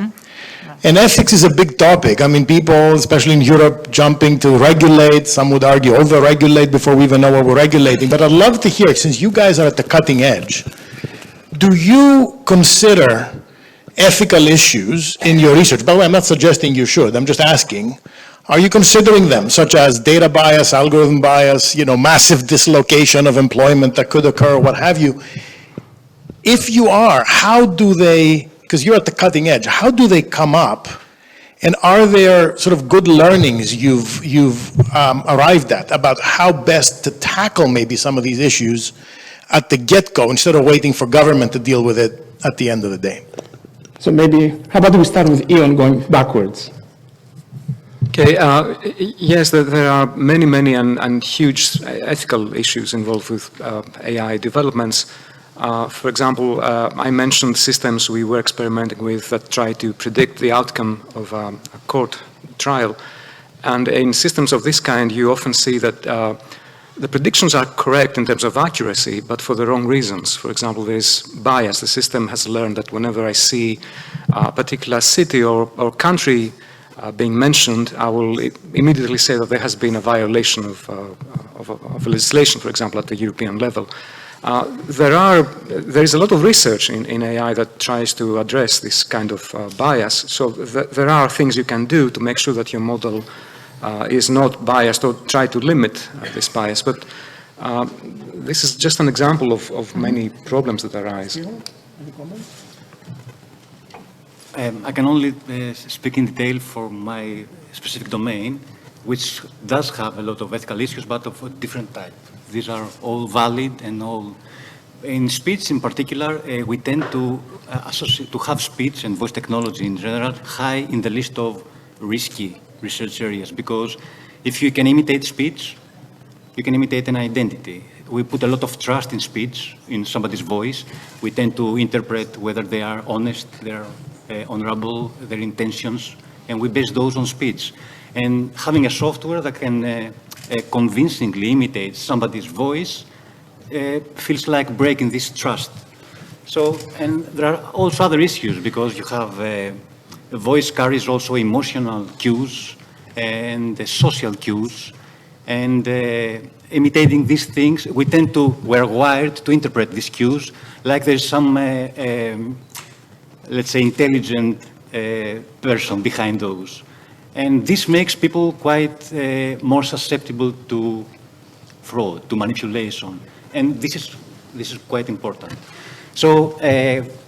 And ethics is a big topic. I mean, people, especially in Europe, jumping to regulate, some would argue over-regulate before we even know what we're regulating. But I'd love to hear, since you guys are at the cutting edge, do you consider ethical issues in your research? By the way, I'm not suggesting you should, I'm just asking. Are you considering them, such as data bias, algorithm bias, massive dislocation of employment that could occur, what have you? If you are, how do they, because you're at the cutting edge, how do they come up? And are there sort of good learnings you've arrived at about how best to tackle maybe some of these issues at the get-go instead of waiting for government to deal with it at the end of the day? So maybe, how about we start with Ian going backwards? Okay, yes, there are many and huge ethical issues involved with AI developments. For example, I mentioned systems we were experimenting with that try to predict the outcome of a court trial. And in systems of this kind, you often see that the predictions are correct in terms of accuracy, but for the wrong reasons. For example, there is bias. The system has learned that whenever I see a particular city or country being mentioned, I will immediately say that there has been a violation of legislation, for example, at the European level. There is a lot of research in AI that tries to address this kind of bias. So there are things you can do to make sure that your model is not biased or try to limit this bias. But this is just an example of many problems that arise. Any comments? I can only speak in detail for my specific domain, which does have a lot of ethical issues, but of a different type. These are all valid and all. In speech, in particular, we tend to have speech and voice technology in general high in the list of risky research areas, because if you can imitate speech, you can imitate an identity. We put a lot of trust in speech, in somebody's voice. We tend to interpret whether they are honest, they're honorable, their intentions, and we base those on speech. And having a software that can convincingly imitate somebody's voice feels like breaking this trust. So, and there are also other issues, because you have voice carries also emotional cues and social cues, and imitating these things, we're wired to interpret these cues like there's some, let's say, intelligent person behind those. And this makes people quite more susceptible to fraud, to manipulation. And this is quite important. So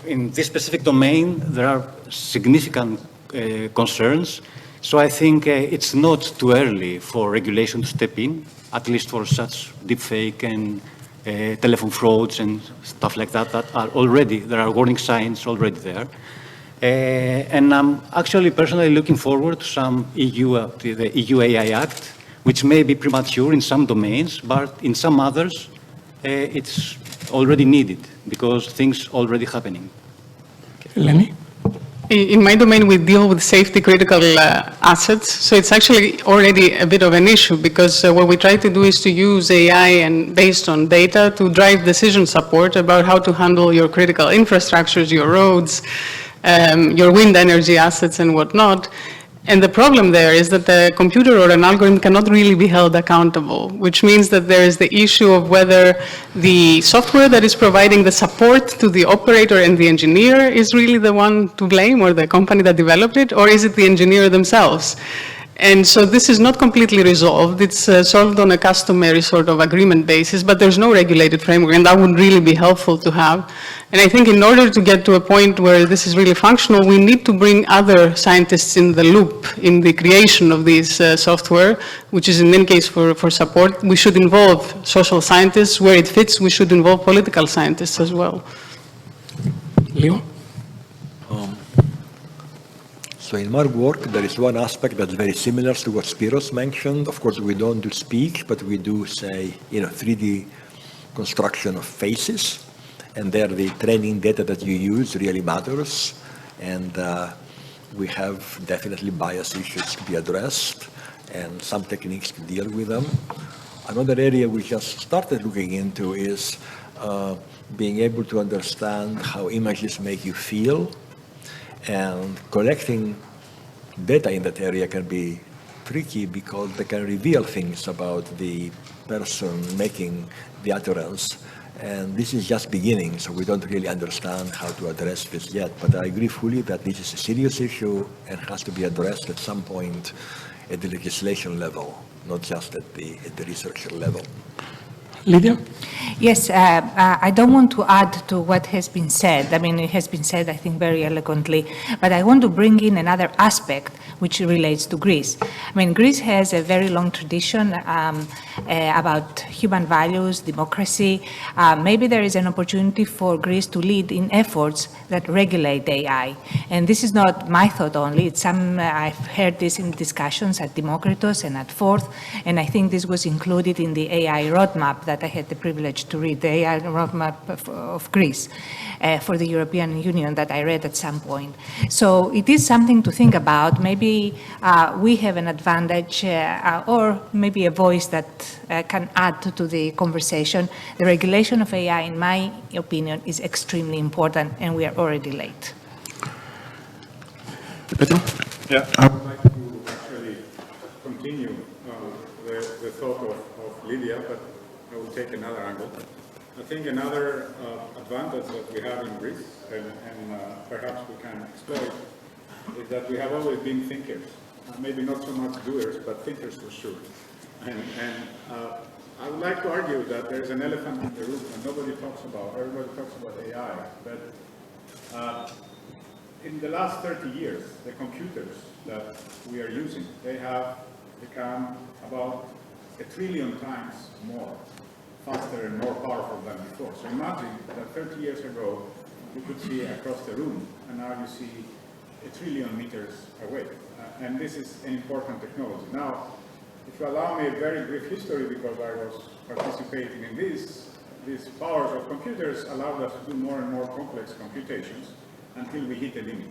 in this specific domain, there are significant concerns. So I think it's not too early for regulation to step in, at least for such deepfake and telephone frauds and stuff like that, that are already, there are warning signs already there. And I'm actually personally looking forward to some the EU AI Act, which may be premature in some domains, but in some others, it's already needed because things already happening. Eleni? In my domain, we deal with safety critical assets, so it's actually already a bit of an issue because what we try to do is to use AI and based on data to drive decision support about how to handle your critical infrastructures, your roads, your wind energy assets and whatnot. And the problem there is that the computer or an algorithm cannot really be held accountable, which means that there is the issue of whether the software that is providing the support to the operator and the engineer is really the one to blame, or the company that developed it, or is it the engineer themselves? And so this is not completely resolved. It's solved on a customary sort of agreement basis, but there's no regulated framework, and that would really be helpful to have. And I think in order to get to a point where this is really functional, we need to bring other scientists in the loop in the creation of these software, which is in any case for support. We should involve social scientists. Where it fits, we should involve political scientists as well. Leo? So in my work, there is one aspect that's very similar to what Spyros mentioned. Of course, we don't do speech, but we do, say, 3D construction of faces. And there, the training data that you use really matters. And we have definitely bias issues to be addressed and some techniques to deal with them. Another area we just started looking into is being able to understand how images make you feel. And collecting data in that area can be tricky because they can reveal things about the person making the utterance. And this is just beginning, so we don't really understand how to address this yet. But I agree fully that this is a serious issue and has to be addressed at some point at the legislation level, not just at the researcher level. Lydia? Yes, I don't want to add to what has been said. I mean, it has been said, I think, very eloquently. But I want to bring in another aspect which relates to Greece. I mean, Greece has a very long tradition about human values, democracy. Maybe there is an opportunity for Greece to lead in efforts that regulate AI. And this is not my thought only. It's I've heard this in discussions at Democritus and at Forth, and I think this was included in the AI roadmap that I had the privilege to read, the AI roadmap of Greece for the European Union that I read at some point. So it is something to think about. Maybe we have an advantage or maybe a voice that can add to the conversation. The regulation of AI, in my opinion, is extremely important, and we are already late. Petro? Yeah, I would like to actually continue the thought of Lydia, but I will take another angle. I think another advantage that we have in Greece, and perhaps we can exploit, is that we have always been thinkers. Maybe not so much doers, but thinkers for sure. And I would like to argue that there is an elephant in the room that nobody talks about. Everybody talks about AI, but in the last 30 years, the computers that we are using, they have become about 1 trillion times more, faster and more powerful than before. So imagine that 30 years ago, you could see across the room, and now you see 1 trillion meters away. And this is an important technology. Now, if you allow me a very brief history, because I was participating in these powers of computers allowed us to do more and more complex computations until we hit a limit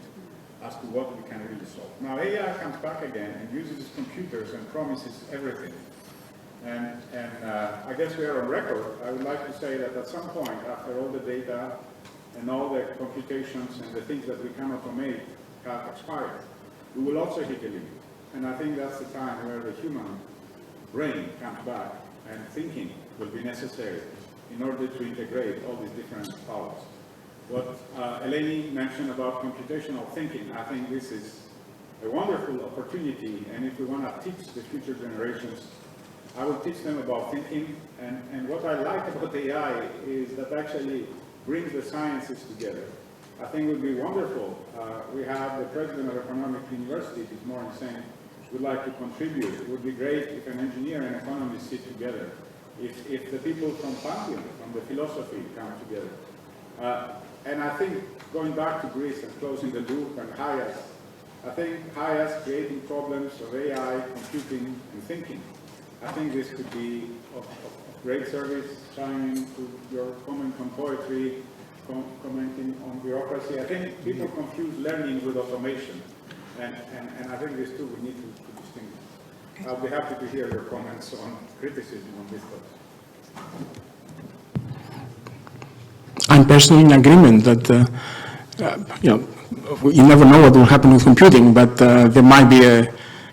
as to what we can really solve. Now, AI comes back again and uses computers and promises everything. And I guess we are on record. I would like to say that at some point, after all the data and all the computations and the things that we can automate have expired, we will also hit a limit. And I think that's the time where the human brain comes back and thinking will be necessary in order to integrate all these different powers. What Eleni mentioned about computational thinking, I think this is a wonderful opportunity, and if we want to teach the future generations, I will teach them about thinking, and what I like about AI is that actually brings the sciences together. I think it would be wonderful. We have the president of Economic University this morning saying, would like to contribute. It would be great if an engineer and economist sit together. If the people from Pantheon, from the philosophy, come together. And I think, going back to Greece and closing the loop and HIAS, I think HIAS creating problems of AI, computing, and thinking. I think this could be of great service, chiming to your comment on poetry, commenting on bureaucracy. I think people confuse learning with automation, and I think these two we need to distinguish. I'll be happy to hear your comments on criticism on this topic. I'm personally in agreement that, you never know what will happen with computing, but there might be an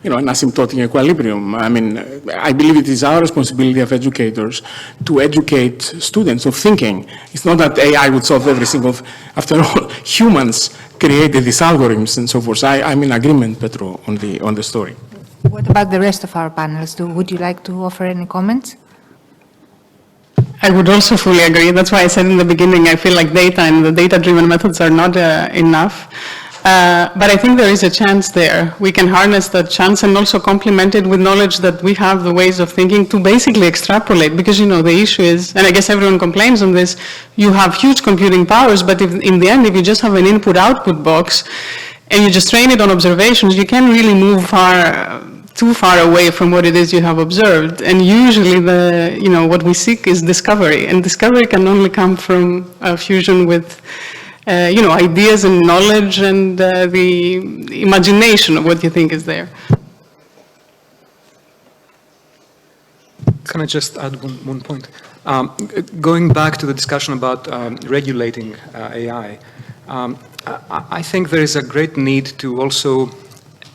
asymptotic equilibrium. I mean, I believe it is our responsibility of educators to educate students of thinking. It's not that AI would solve every single, after all, humans created these algorithms and so forth. So I'm in agreement, Petro, on the story. What about the rest of our panelists? Would you like to offer any comments? I would also fully agree. That's why I said in the beginning, I feel like data and the data-driven methods are not enough. But I think there is a chance there. We can harness that chance and also complement it with knowledge that we have the ways of thinking to basically extrapolate. Because, the issue is, and I guess everyone complains on this, you have huge computing powers, but in the end, if you just have an input-output box and you just train it on observations, you can't really move too far away from what it is you have observed. And usually what we seek is discovery. And discovery can only come from a fusion with ideas and knowledge and the imagination of what you think is there. Can I just add one point? Going back to the discussion about regulating AI, I think there is a great need to also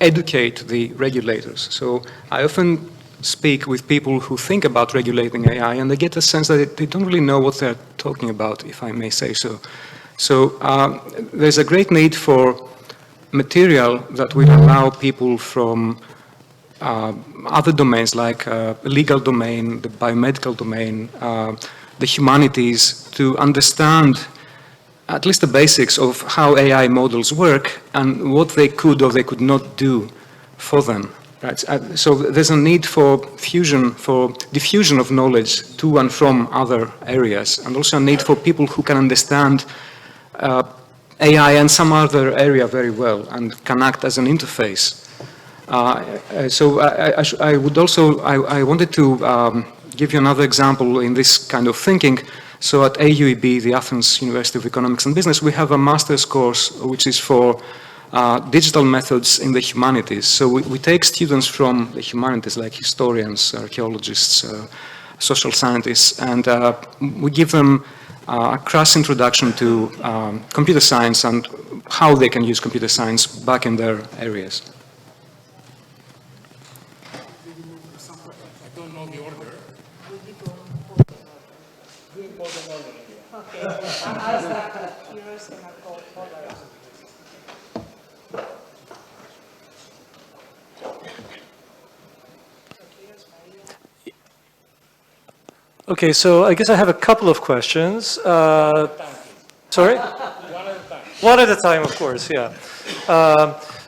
educate the regulators. So I often speak with people who think about regulating AI, and they get a sense that they don't really know what they're talking about, if I may say so. So there's a great need for material that will allow people from other domains like legal domain, the biomedical domain, the humanities, to understand at least the basics of how AI models work and what they could or they could not do for them. Right? So there's a need for diffusion of knowledge to and from other areas, and also a need for people who can understand AI and some other area very well and can act as an interface. So I wanted to give you another example in this kind of thinking. So at AUEB, the Athens University of Economics and Business, we have a master's course which is for digital methods in the humanities. So we take students from the humanities like historians, archaeologists, social scientists, and we give them a crash introduction to computer science and how they can use computer science back in their areas. I don't know the order. Okay, so I guess I have a couple of questions. Sorry? One at a time, of course, yeah.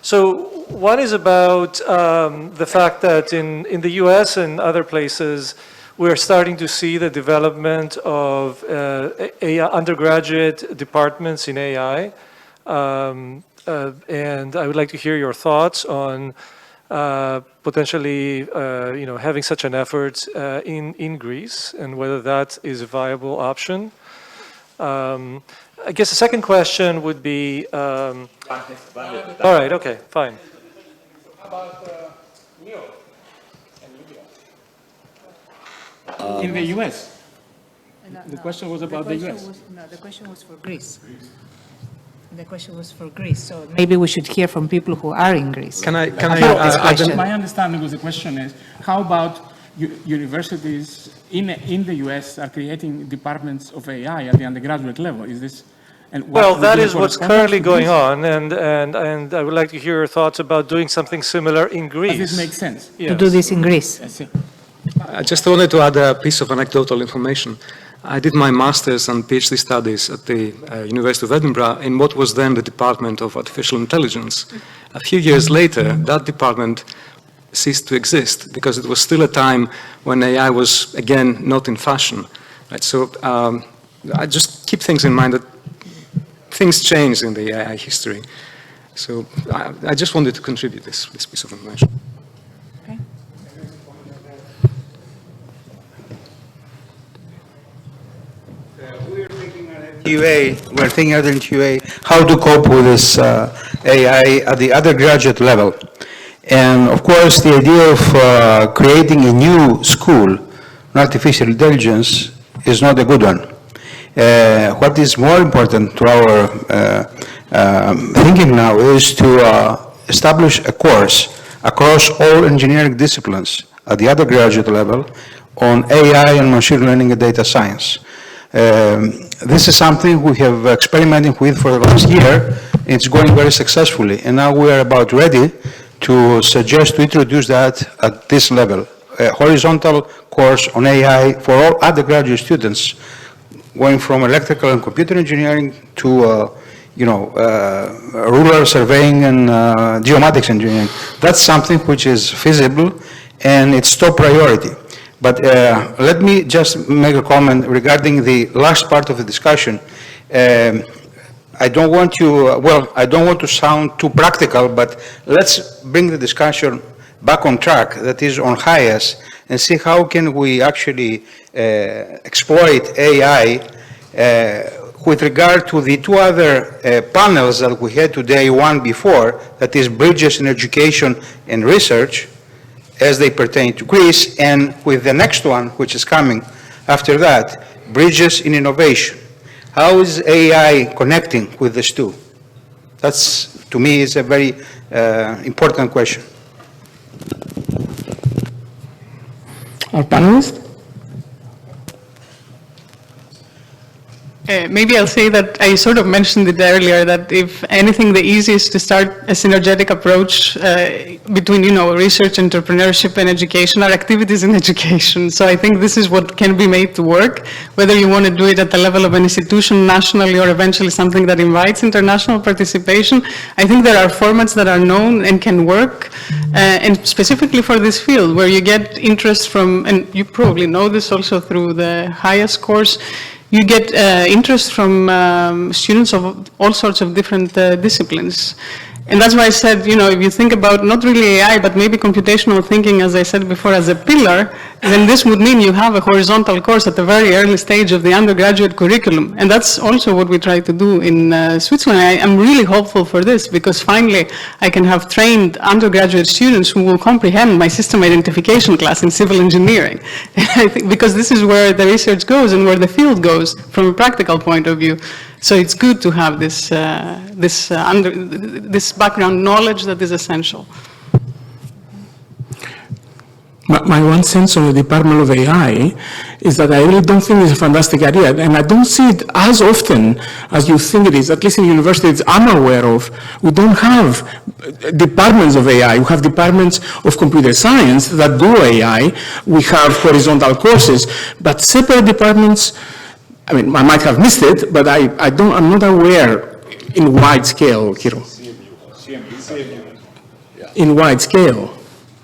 So one is about the fact that in the US and other places, we're starting to see the development of AI, undergraduate departments in AI. And I would like to hear your thoughts on potentially, having such an effort in Greece and whether that is a viable option. I guess the second question would be, all right, okay, fine. How about Leo and Lydia? In the US? The question was about the US. The question was for Greece. The question was for Greece, so maybe we should hear from people who are in Greece. My understanding was the question is, how about universities in the US are creating departments of AI at the undergraduate level? Is this? Well, that is what's currently going on, and I would like to hear your thoughts about doing something similar in Greece. Does this make sense? Yes. To do this in Greece? I see. I just wanted to add a piece of anecdotal information. I did my master's and PhD studies at the University of Edinburgh in what was then the Department of Artificial Intelligence. A few years later, that department ceased to exist because it was still a time when AI was, again, not in fashion. Right? So I just keep things in mind that things change in the AI history. So I just wanted to contribute this piece of information. Okay. We're thinking at NTUA how to cope with this AI at the undergraduate level. And of course, the idea of creating a new school on artificial intelligence is not a good one. What is more important to our thinking now is to establish a course across all engineering disciplines at the undergraduate level on AI and machine learning and data science. This is something we have experimented with for the last year. It's going very successfully, and now we are about ready to suggest to introduce that at this level. A horizontal course on AI for all undergraduate students, going from electrical and computer engineering to rural surveying and geomatics engineering. That's something which is feasible, and it's top priority. But let me just make a comment regarding the last part of the discussion. I don't want to sound too practical, but let's bring the discussion back on track, that is on HIAS, and see how can we actually exploit AI with regard to the two other panels that we had today, one before, that is bridges in education and research, as they pertain to Greece, and with the next one, which is coming after that, bridges in innovation. How is AI connecting with these two? That's, to me, is a very important question. Our panelists? Maybe I'll say that I sort of mentioned it earlier, that if anything, the easiest to start a synergetic approach between, research, entrepreneurship, and education are activities in education. So I think this is what can be made to work, whether you want to do it at the level of an institution, nationally, or eventually something that invites international participation. I think there are formats that are known and can work, and specifically for this field, where you get interest from, and you probably know this also through the HIAS course, you get interest from students of all sorts of different disciplines. And that's why I said, if you think about not really AI, but maybe computational thinking, as I said before, as a pillar, then this would mean you have a horizontal course at the very early stage of the undergraduate curriculum. And that's also what we try to do in Switzerland. I am really hopeful for this, because finally I can have trained undergraduate students who will comprehend my system identification class in civil engineering. I think because this is where the research goes and where the field goes from a practical point of view. So it's good to have this background knowledge that is essential. My one sense on the Department of AI is that I really don't think it's a fantastic idea, and I don't see it as often as you think it is, at least in universities I'm aware of. We don't have departments of AI. We have departments of computer science that do AI. We have horizontal courses, but separate departments, I mean, I might have missed it, but I'm not aware in wide scale, Kiro. CMU. In wide scale.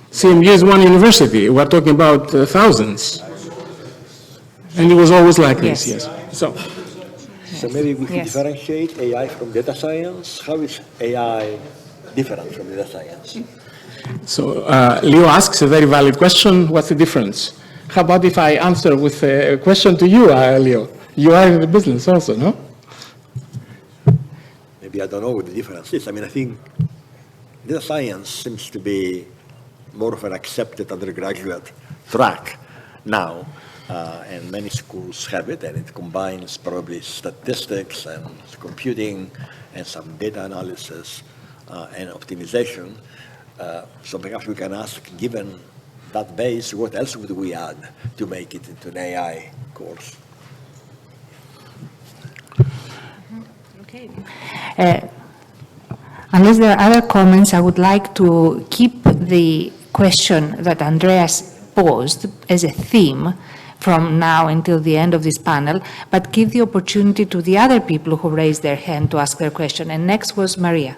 CMU is one university. We're talking about thousands. And it was always like this, yes. So maybe we should differentiate AI from data science. How is AI different from data science? So Leo asks a very valid question. What's the difference? How about if I answer with a question to you, Leo? You are in the business also, no? Maybe I don't know what the difference is. I mean, I think data science seems to be more of an accepted undergraduate track now, and many schools have it, and it combines probably statistics and computing and some data analysis and optimization. So perhaps we can ask, given that base, what else would we add to make it into an AI course? Okay. Unless there are other comments, I would like to keep the question that Andreas posed as a theme from now until the end of this panel, but give the opportunity to the other people who raised their hand to ask their question. And next was Maria.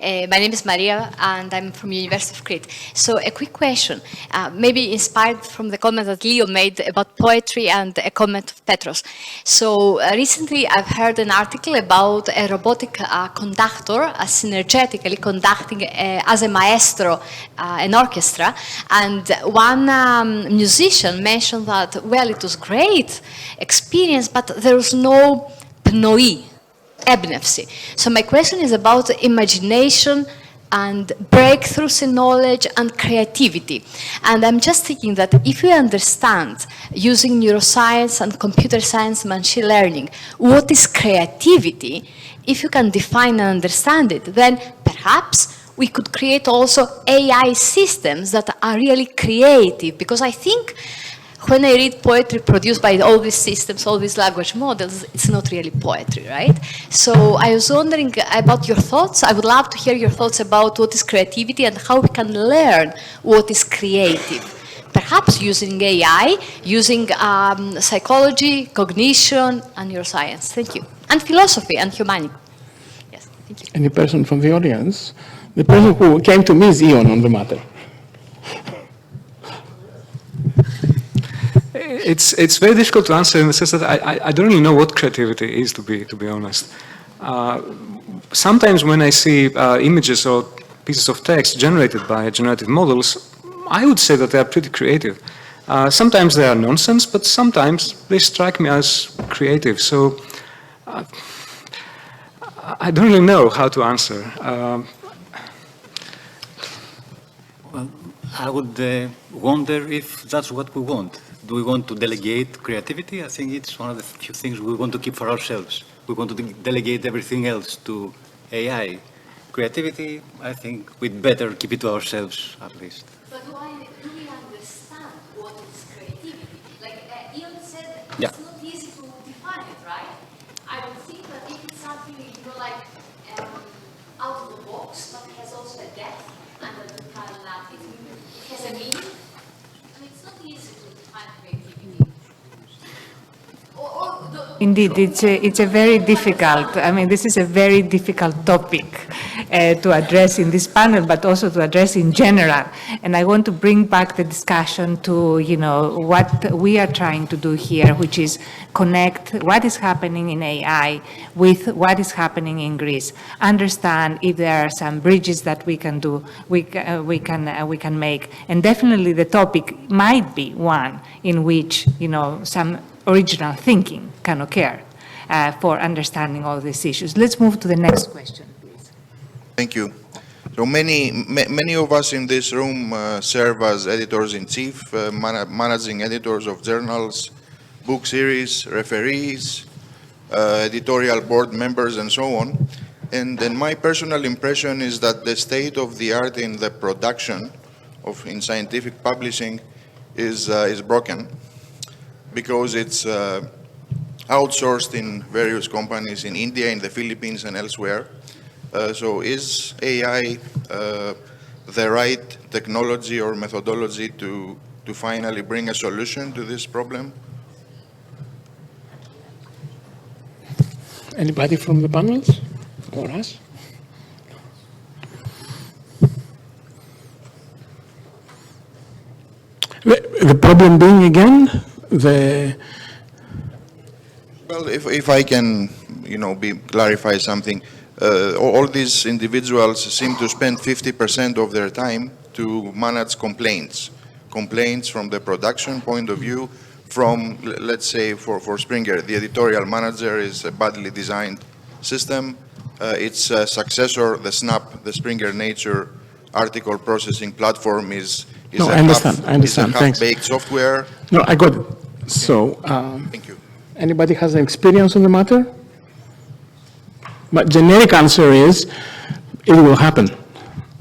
My name is Maria, and I'm from University of Crete. So a quick question, maybe inspired from the comment that Leo made about poetry and a comment of Petros. So recently I've heard an article about a robotic conductor synergetically conducting as a maestro an orchestra, and one musician mentioned that, well, it was great experience, but there was no pnoi, έμπνευση. So my question is about imagination and breakthroughs in knowledge and creativity. And I'm just thinking that if we understand, using neuroscience and computer science, machine learning, what is creativity, if you can define and understand it, then perhaps we could create also AI systems that are really creative. Because I think when I read poetry produced by all these systems, all these language models, it's not really poetry, right? So I was wondering about your thoughts. I would love to hear your thoughts about what is creativity and how we can learn what is creative. Perhaps using AI, using psychology, cognition, and neuroscience. Thank you. And philosophy and humanity. Yes, thank you. Any person from the audience? The person who came to me is Ion on the matter. It's very difficult to answer in the sense that I don't really know what creativity is, to be honest. Sometimes when I see images or pieces of text generated by generative models, I would say that they are pretty creative. Sometimes they are nonsense, but sometimes they strike me as creative. So I don't really know how to answer. Well, I would wonder if that's what we want. Do we want to delegate creativity? I think it's one of the few things we want to keep for ourselves. We want to delegate everything else to AI. Creativity, I think we'd better keep it to ourselves, at least. But do we understand what is creativity? Like Ian said, Yeah. it's not easy to define it, right? I would think that if it's something, like out of the box, but it has also a depth, and that you can, it has a meaning. I mean, it's not easy to define creativity. Indeed, it's a very difficult, I mean, this is a very difficult topic to address in this panel, but also to address in general. And I want to bring back the discussion to, what we are trying to do here, which is connect what is happening in AI with what is happening in Greece. Understand if there are some bridges that we can do, we can make. And definitely the topic might be one in which, some original thinking can occur for understanding all these issues. Let's move to the next question, please. Thank you. So many of us in this room serve as editors-in-chief, managing editors of journals, book series, referees, editorial board members, and so on. And my personal impression is that the state of the art in the production in scientific publishing is broken, because it's outsourced in various companies in India, in the Philippines, and elsewhere. So is AI the right technology or methodology to finally bring a solution to this problem? Anybody from the panels or us? The problem being, again, Well, if I can, clarify something, all these individuals seem to spend 50% of their time to manage complaints from the production point of view. From, let's say, for Springer, the editorial manager is a badly designed system. Its successor, the SNAP, the Springer Nature article processing platform, is I understand. half-baked software. No, I got it. So, Thank you. Anybody has an experience on the matter? But generic answer is, it will happen.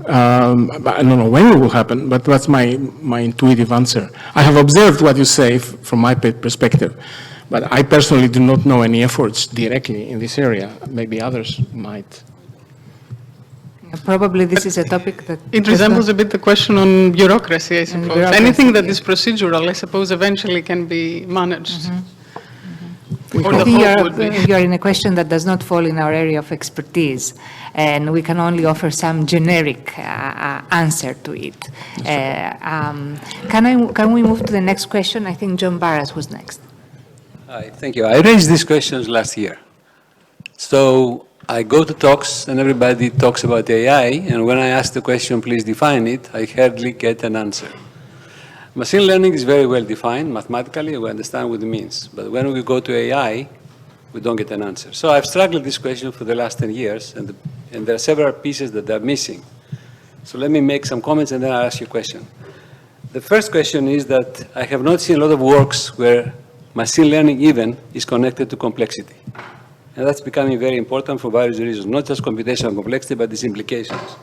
I don't know when it will happen, but that's my intuitive answer. I have observed what you say from my perspective, but I personally do not know any efforts directly in this area. Maybe others might. Probably this is a topic that... It resembles a bit the question on bureaucracy, I suppose. Anything that is procedural, I suppose, eventually can be managed. I think you're in a question that does not fall in our area of expertise, and we can only offer some generic answer to it. Can we move to the next question? I think John Barras was next. Hi, thank you. I raised these questions last year. So I go to talks and everybody talks about AI, and when I ask the question, please define it, I hardly get an answer. Machine learning is very well defined mathematically, we understand what it means. But when we go to AI, we don't get an answer. So I've struggled with this question for the last 10 years, and there are several pieces that are missing. So let me make some comments and then I'll ask you a question. The first question is that I have not seen a lot of works where machine learning even is connected to complexity. And that's becoming very important for various reasons, not just computational complexity, but its implications.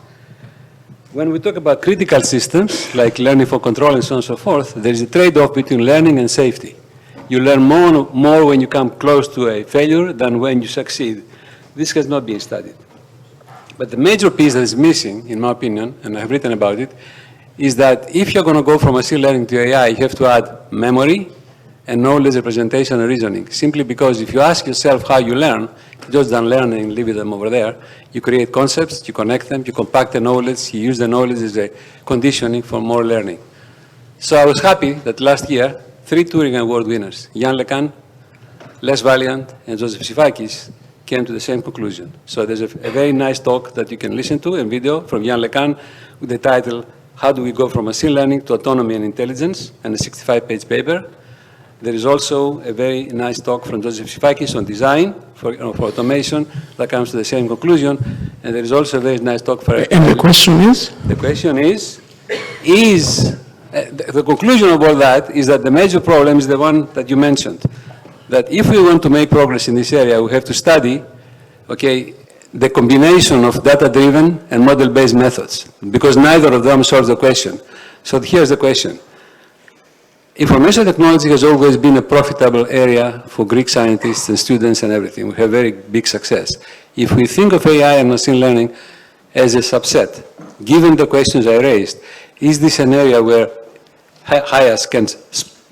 When we talk about critical systems, like learning for control and so on and so forth, there is a trade-off between learning and safety. You learn more when you come close to a failure than when you succeed. This has not been studied. But the major piece that is missing, in my opinion, and I've written about it, is that if you're going to go from machine learning to AI, you have to add memory and knowledge, representation, and reasoning. Simply because if you ask yourself how you learn, you just don't learn and leave them over there. You create concepts, you connect them, you compact the knowledge, you use the knowledge as a conditioning for more learning. So I was happy that last year, 3 Turing Award winners, Yann LeCun, Les Valiant, and Joseph Sifakis, came to the same conclusion. So there's a very nice talk that you can listen to, a video from Yann LeCun with the title, How Do We Go From Machine Learning to Autonomy and Intelligence, and a 65-page paper. There is also a very nice talk from Joseph Sifakis on design for automation that comes to the same conclusion. And there is also a very nice talk for... And the question is? The question is the conclusion of all that is that the major problem is the one that you mentioned, that if we want to make progress in this area, we have to study, okay, the combination of data-driven and model-based methods, because neither of them solves the question. So here's the question. Information technology has always been a profitable area for Greek scientists and students and everything. We have very big success. If we think of AI and machine learning as a subset, given the questions I raised, is this an area where HIAS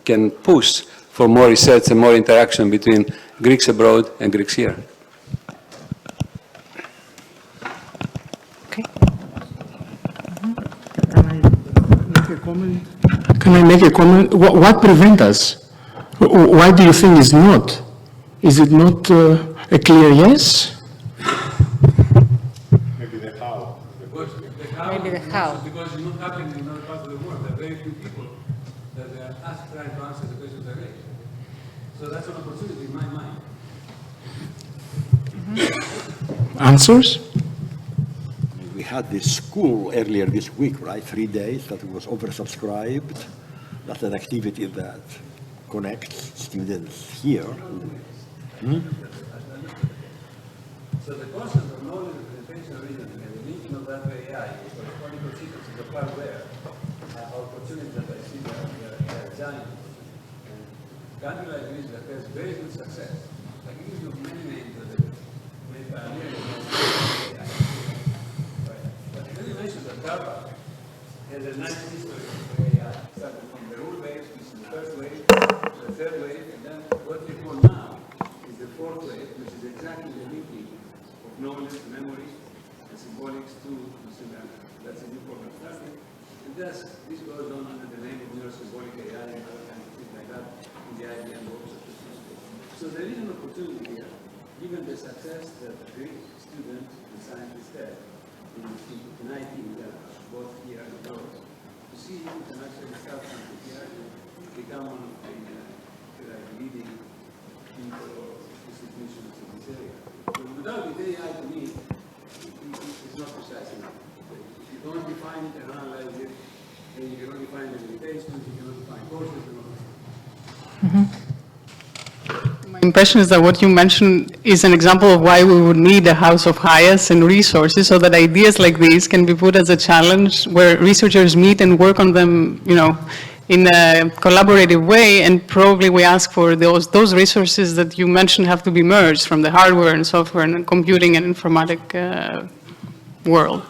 can push for more research and more interaction between Greeks abroad and Greeks here? Okay. Can I make a comment? Can I make a comment? What prevents us? Why do you think it's not? Is it not a clear yes? Maybe the how. Maybe the how. Because it's not happening in other parts of the world. There are very few people that are trying to answer the questions I raised. So that's an opportunity in my mind. Answers? We had this school earlier this week, right? 3 days that was oversubscribed. That's an activity that connects students here. So the concept of knowledge representation reasoning and the linking of that to AI is corresponding consequences of the part where opportunities that I see that are giant. And country like Greece that has very good success, I can give you many names that have made pioneers in AI. But when you mention that Guibas has a nice history of AI, starting from the rule wave, which is the first wave, to the third wave, and then what we call now is the fourth wave, which is exactly the linking of knowledge, memory, and symbolics to machine learning. That's a new program starting. And this goes on under the name of neurosymbolic AI and other kinds of things like that in the IBM works. So there is an opportunity here, given the success that Greek students and scientists have in IT, both here and abroad, to see if we can actually start something here and become one of the leading people or institutions in this area. So without it, AI to me is not precise enough. If you don't define it and analyze it, then you cannot define the limitations, you cannot define courses, and all that. My impression is that what you mentioned is an example of why we would need a house of HIAS and resources so that ideas like these can be put as a challenge where researchers meet and work on them, you know, in a collaborative way, and probably we ask for those resources that you mentioned have to be merged from the hardware and software and computing and informatic world.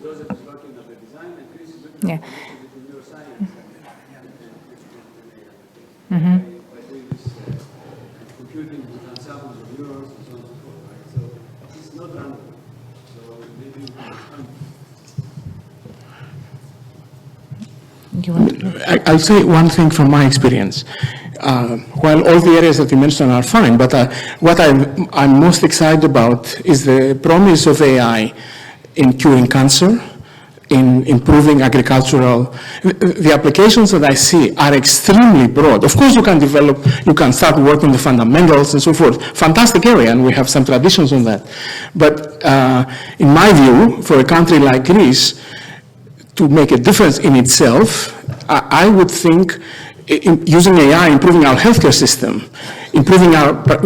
Joseph looking at the design, and Greece is looking at the connection between neuroscience and by doing this computing with ensembles of neurons and so on and so forth, right? So it's not random. So maybe we can expand. I'll say one thing from my experience. While all the areas that you mentioned are fine, but what I'm most excited about is the promise of AI in curing cancer, in improving agricultural. The applications that I see are extremely broad. Of course, you can start working the fundamentals and so forth. Fantastic area, and we have some traditions on that. But in my view, for a country like Greece, to make a difference in itself, I would think using AI, improving our healthcare system, we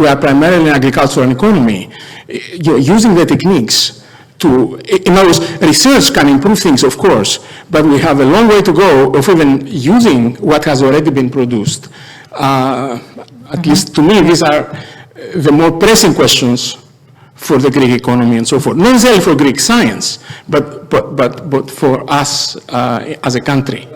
are primarily an agricultural economy, using the techniques in other words, research can improve things, of course, but we have a long way to go of even using what has already been produced. At least to me, these are the more pressing questions for the Greek economy and so forth. Not necessarily for Greek science, but for us as a country.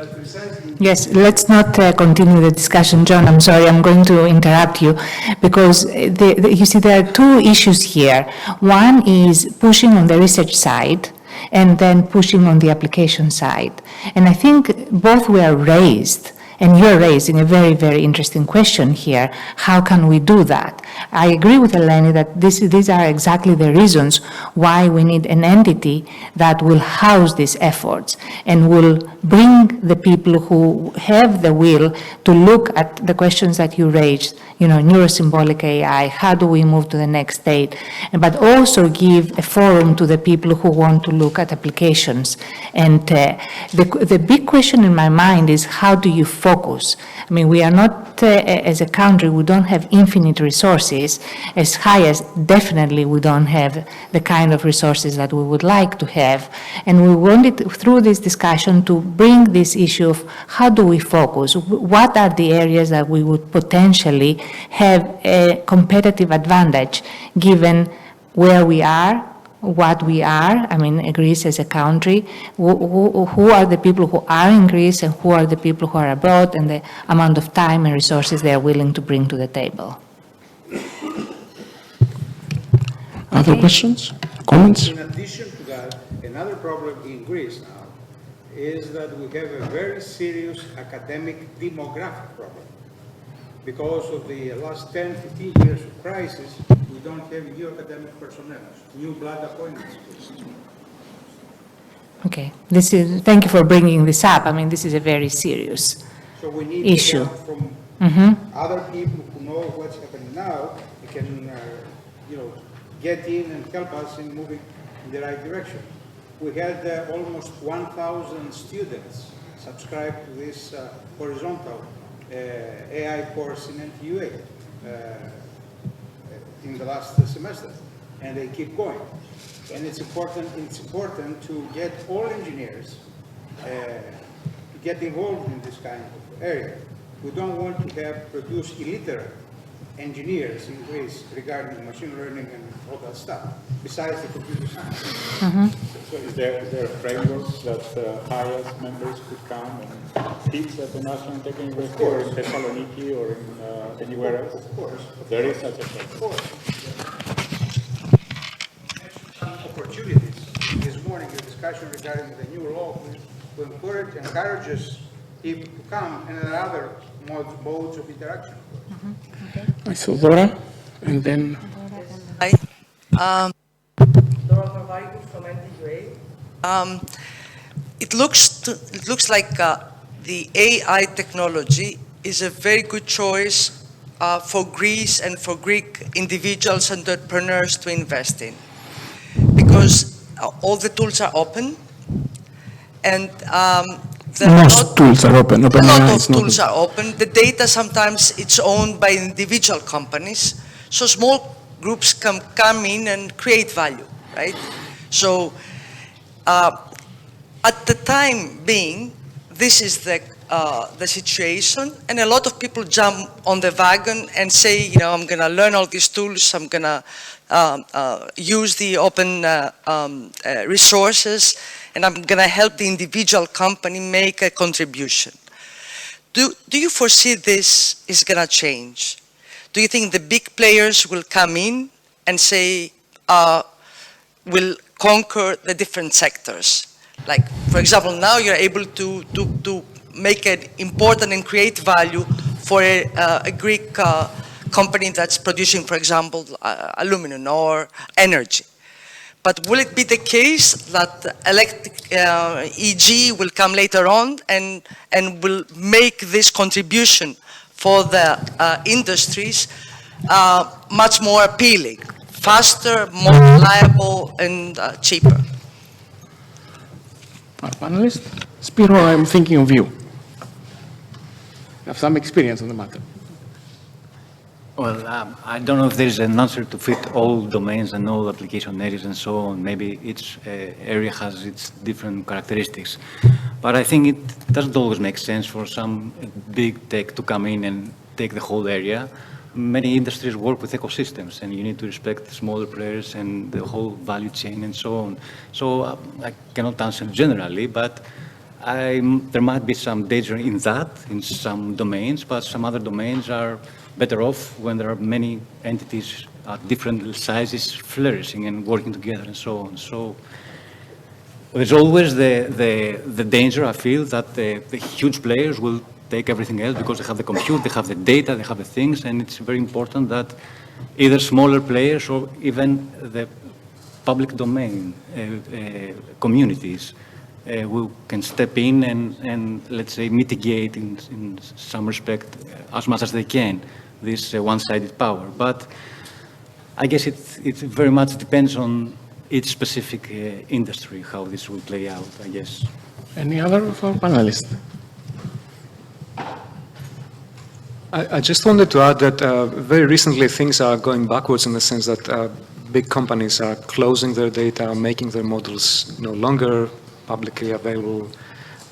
Yes, let's not continue the discussion. John, I'm sorry, I'm going to interrupt you because you see there are two issues here. One is pushing on the research side and then pushing on the application side. And I think both were raised. And you're raising a very, very interesting question here. How can we do that? I agree with Eleni that these are exactly the reasons why we need an entity that will house these efforts and will bring the people who have the will to look at the questions that you raised, neurosymbolic AI, how do we move to the next state, but also give a forum to the people who want to look at applications. And the big question in my mind is, how do you focus? I mean, we are not, as a country, we don't have infinite resources. As HIAS, definitely we don't have the kind of resources that we would like to have. And we wanted, through this discussion, to bring this issue of how do we focus? What are the areas that we would potentially have a competitive advantage given where we are, what we are, I mean, Greece as a country, who are the people who are in Greece and who are the people who are abroad, and the amount of time and resources they are willing to bring to the table. Other questions, comments? In addition to that, another problem in Greece now is that we have a very serious academic demographic problem. Because of the last 10, 15 years of crisis, we don't have new academic personnel, new blood appointments. Okay, thank you for bringing this up. I mean, this is a very serious So we need issue. help from other people who know what's happening now, and can, get in and help us in moving in the right direction. We had almost 1,000 students subscribe to this horizontal AI course in NTUA in the last semester, and they keep going. And it's important to get all engineers to get involved in this kind of area. We don't want to produce illiterate engineers in Greece regarding machine learning and all that stuff, besides the computer science. So is there a framework that HIAS members could come and teach at the National Technical University or in Thessaloniki or in anywhere else? Of course. There is such a framework. Opportunities. This morning, the discussion regarding the new law will encourages people to come, and there are other modes of interaction. I saw Dora, and then... Hi. Dora from NTUA. It looks like the AI technology is a very good choice for Greece and for Greek individuals and entrepreneurs to invest in, because all the tools are open, and most tools are open. A lot of tools are open. The data sometimes it's owned by individual companies, so small groups can come in and create value, right? So at the time being, this is the situation, and a lot of people jump on the wagon and say, I'm going to learn all these tools, I'm going to use the open resources, and I'm going to help the individual company make a contribution. Do you foresee this is going to change? Do you think the big players will come in and say, will conquer the different sectors? Like, for example, now you're able to make it important and create value for a Greek company that's producing, for example, aluminum or energy. But will it be the case that electric EG will come later on and will make this contribution for the industries much more appealing, faster, more reliable, and cheaper? Our panelists? Spyro, I'm thinking of you. You have some experience on the matter. Well, I don't know if there is an answer to fit all domains and all application areas and so on. Maybe each area has its different characteristics. But I think it doesn't always make sense for some big tech to come in and take the whole area. Many industries work with ecosystems, and you need to respect the smaller players and the whole value chain and so on. So I cannot answer generally, but there might be some danger in that, in some domains, but some other domains are better off when there are many entities at different sizes flourishing and working together and so on. So there's always the danger, I feel, that the huge players will take everything else because they have the compute, they have the data, they have the things, and it's very important that either smaller players or even the public domain communities who can step in and let's say mitigate in some respect as much as they can this one-sided power. But I guess it very much depends on each specific industry how this will play out, I guess. Any other of our panelists? I just wanted to add that very recently things are going backwards in the sense that big companies are closing their data, making their models no longer publicly available.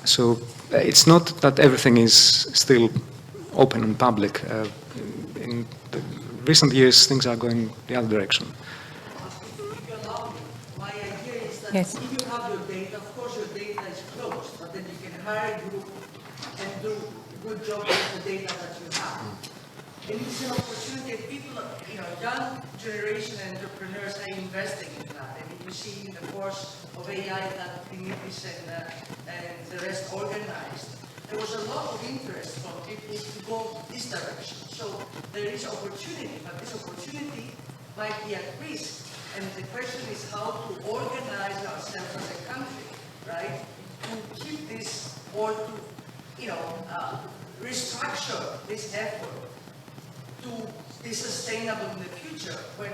So it's not that everything is still open and public. In the recent years, things are going the other direction. My idea is that Yes. if you have your data, of course your data is closed, but then you can hire a group and do a good job with the data that you have. And it's an opportunity, people, young generation entrepreneurs are investing in that. And if you see in the course of AI that Dimitris and the rest organized, there was a lot of interest from people to go this direction. So there is opportunity, but this opportunity might be at risk. And the question is how to organize ourselves as a country, right, to keep this or to, restructure this effort to be sustainable in the future when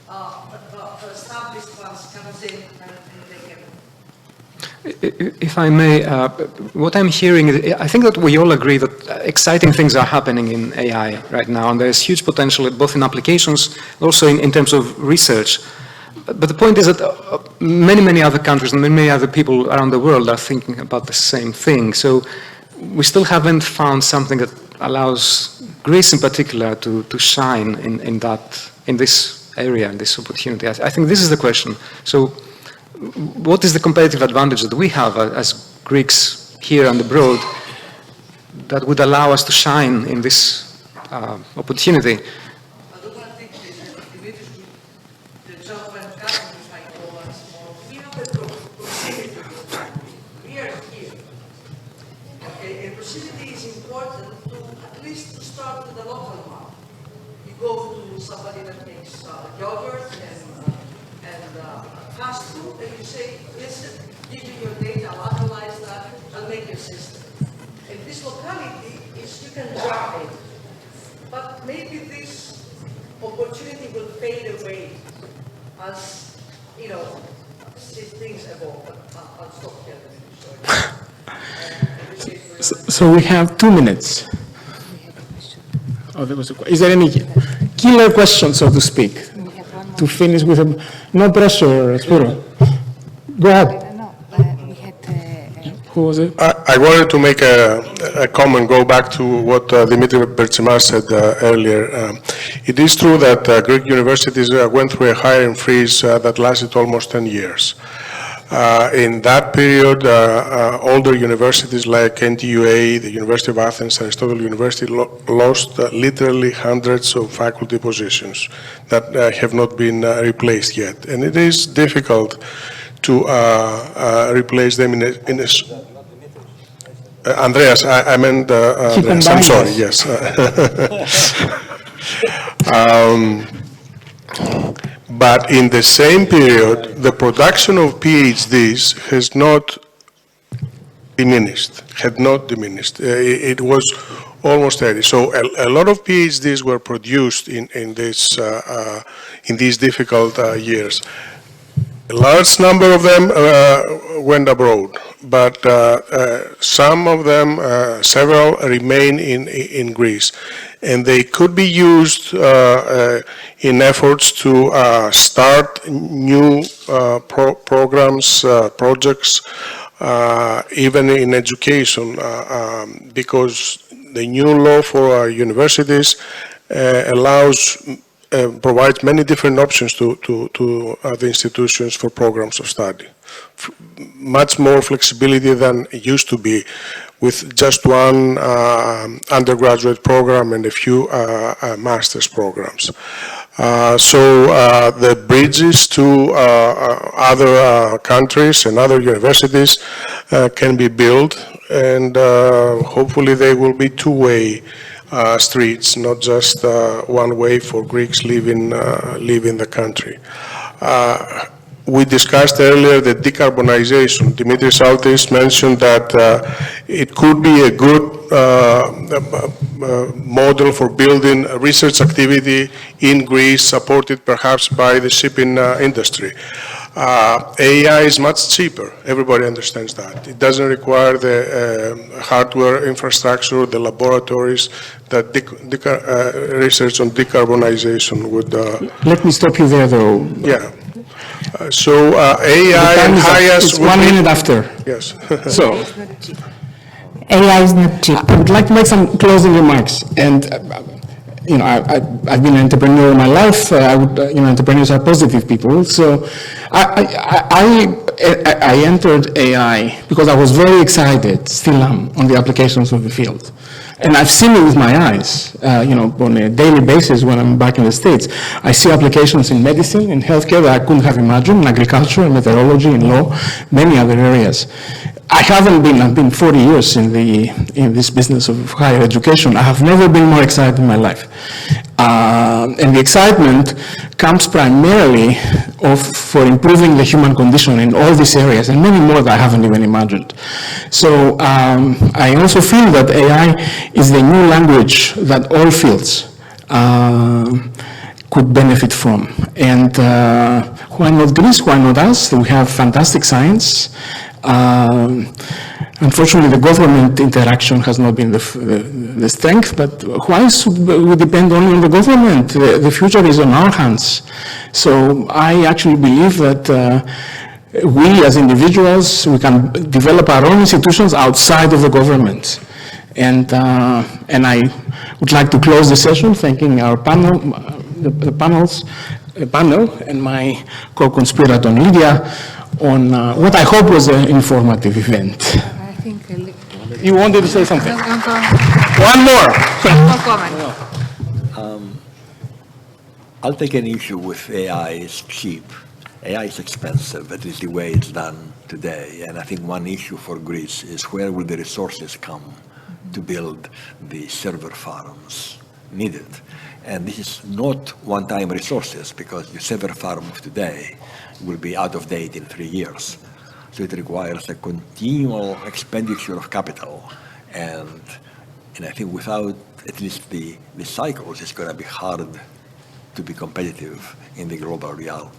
the established ones comes in and they can. If I may, what I'm hearing, I think that we all agree that exciting things are happening in AI right now, and there's huge potential both in applications, also in terms of research. But the point is that many other countries and many other people around the world are thinking about the same thing. So we still haven't found something that allows Greece in particular to shine in this area, in this opportunity. I think this is the question. So what is the competitive advantage that we have as Greeks here and abroad that would allow us to shine in this opportunity? But maybe this opportunity will fade away as, things evolve. I'll stop here. So we have 2 minutes. Oh, there was is there any killer question, so to speak, to finish with no pressure, Spyro? Go ahead. Who was it? I wanted to make a comment, go back to what Dimitris Bertsimas said earlier. It is true that Greek universities went through a hiring freeze that lasted almost 10 years. In that period, older universities like NTUA, the University of Athens, Aristotle University lost literally hundreds of faculty positions that have not been replaced yet. And it is difficult to replace them in a Andreas, I meant Andreas, I'm sorry, yes. But in the same period, the production of PhDs has not diminished, had not diminished. It was almost steady. So a lot of PhDs were produced in these difficult years. A large number of them went abroad, but some of them, several, remain in Greece. And they could be used in efforts to start new programs, projects, even in education, because the new law for universities provides many different options to the institutions for programs of study. Much more flexibility than it used to be, with just one undergraduate program and a few master's programs. So the bridges to other countries and other universities can be built, and hopefully they will be two-way streets, not just one way for Greeks leaving the country. We discussed earlier the decarbonization. Dimitris mentioned that it could be a good model for building research activity in Greece, supported perhaps by the shipping industry. AI is much cheaper. Everybody understands that. It doesn't require the hardware infrastructure, the laboratories that research on decarbonization would. Let me stop you there, though. Yeah. So AI and HIAS. It's 1 minute after. Yes. So AI is not cheap. I would like to make some closing remarks. And I've been an entrepreneur in my life. Entrepreneurs are positive people. So I entered AI because I was very excited, still am, on the applications of the field. And I've seen it with my eyes, on a daily basis when I'm back in the States. I see applications in medicine, in healthcare that I couldn't have imagined, in agriculture, in meteorology, in law, many other areas. I've been 40 years in this business of higher education. I have never been more excited in my life. And the excitement comes primarily for improving the human condition in all these areas, and many more that I haven't even imagined. So I also feel that AI is the new language that all fields could benefit from. And why not Greece? Why not us? We have fantastic science. Unfortunately, the government interaction has not been the strength, but why should we depend only on the government? The future is on our hands. So I actually believe that we as individuals, we can develop our own institutions outside of the government. And I would like to close the session thanking our panel, the panel and my co-conspirator Lydia, on what I hope was an informative event. I think you wanted to say something? One more. No comment. I'll take an issue with AI is cheap. AI is expensive, at least the way it's done today. And I think one issue for Greece is where will the resources come to build the server farms needed. And this is not one-time resources, because the server farm of today will be out of date in 3 years. So it requires a continual expenditure of capital. And I think without at least the cycles, it's going to be hard to be competitive in the global realm.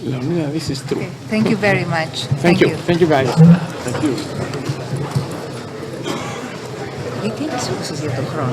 Leonidas, this is true. Okay. Thank you very much. Thank you. Thank you, guys. Thank you. Γιατί δεν σου για τον χρόνο.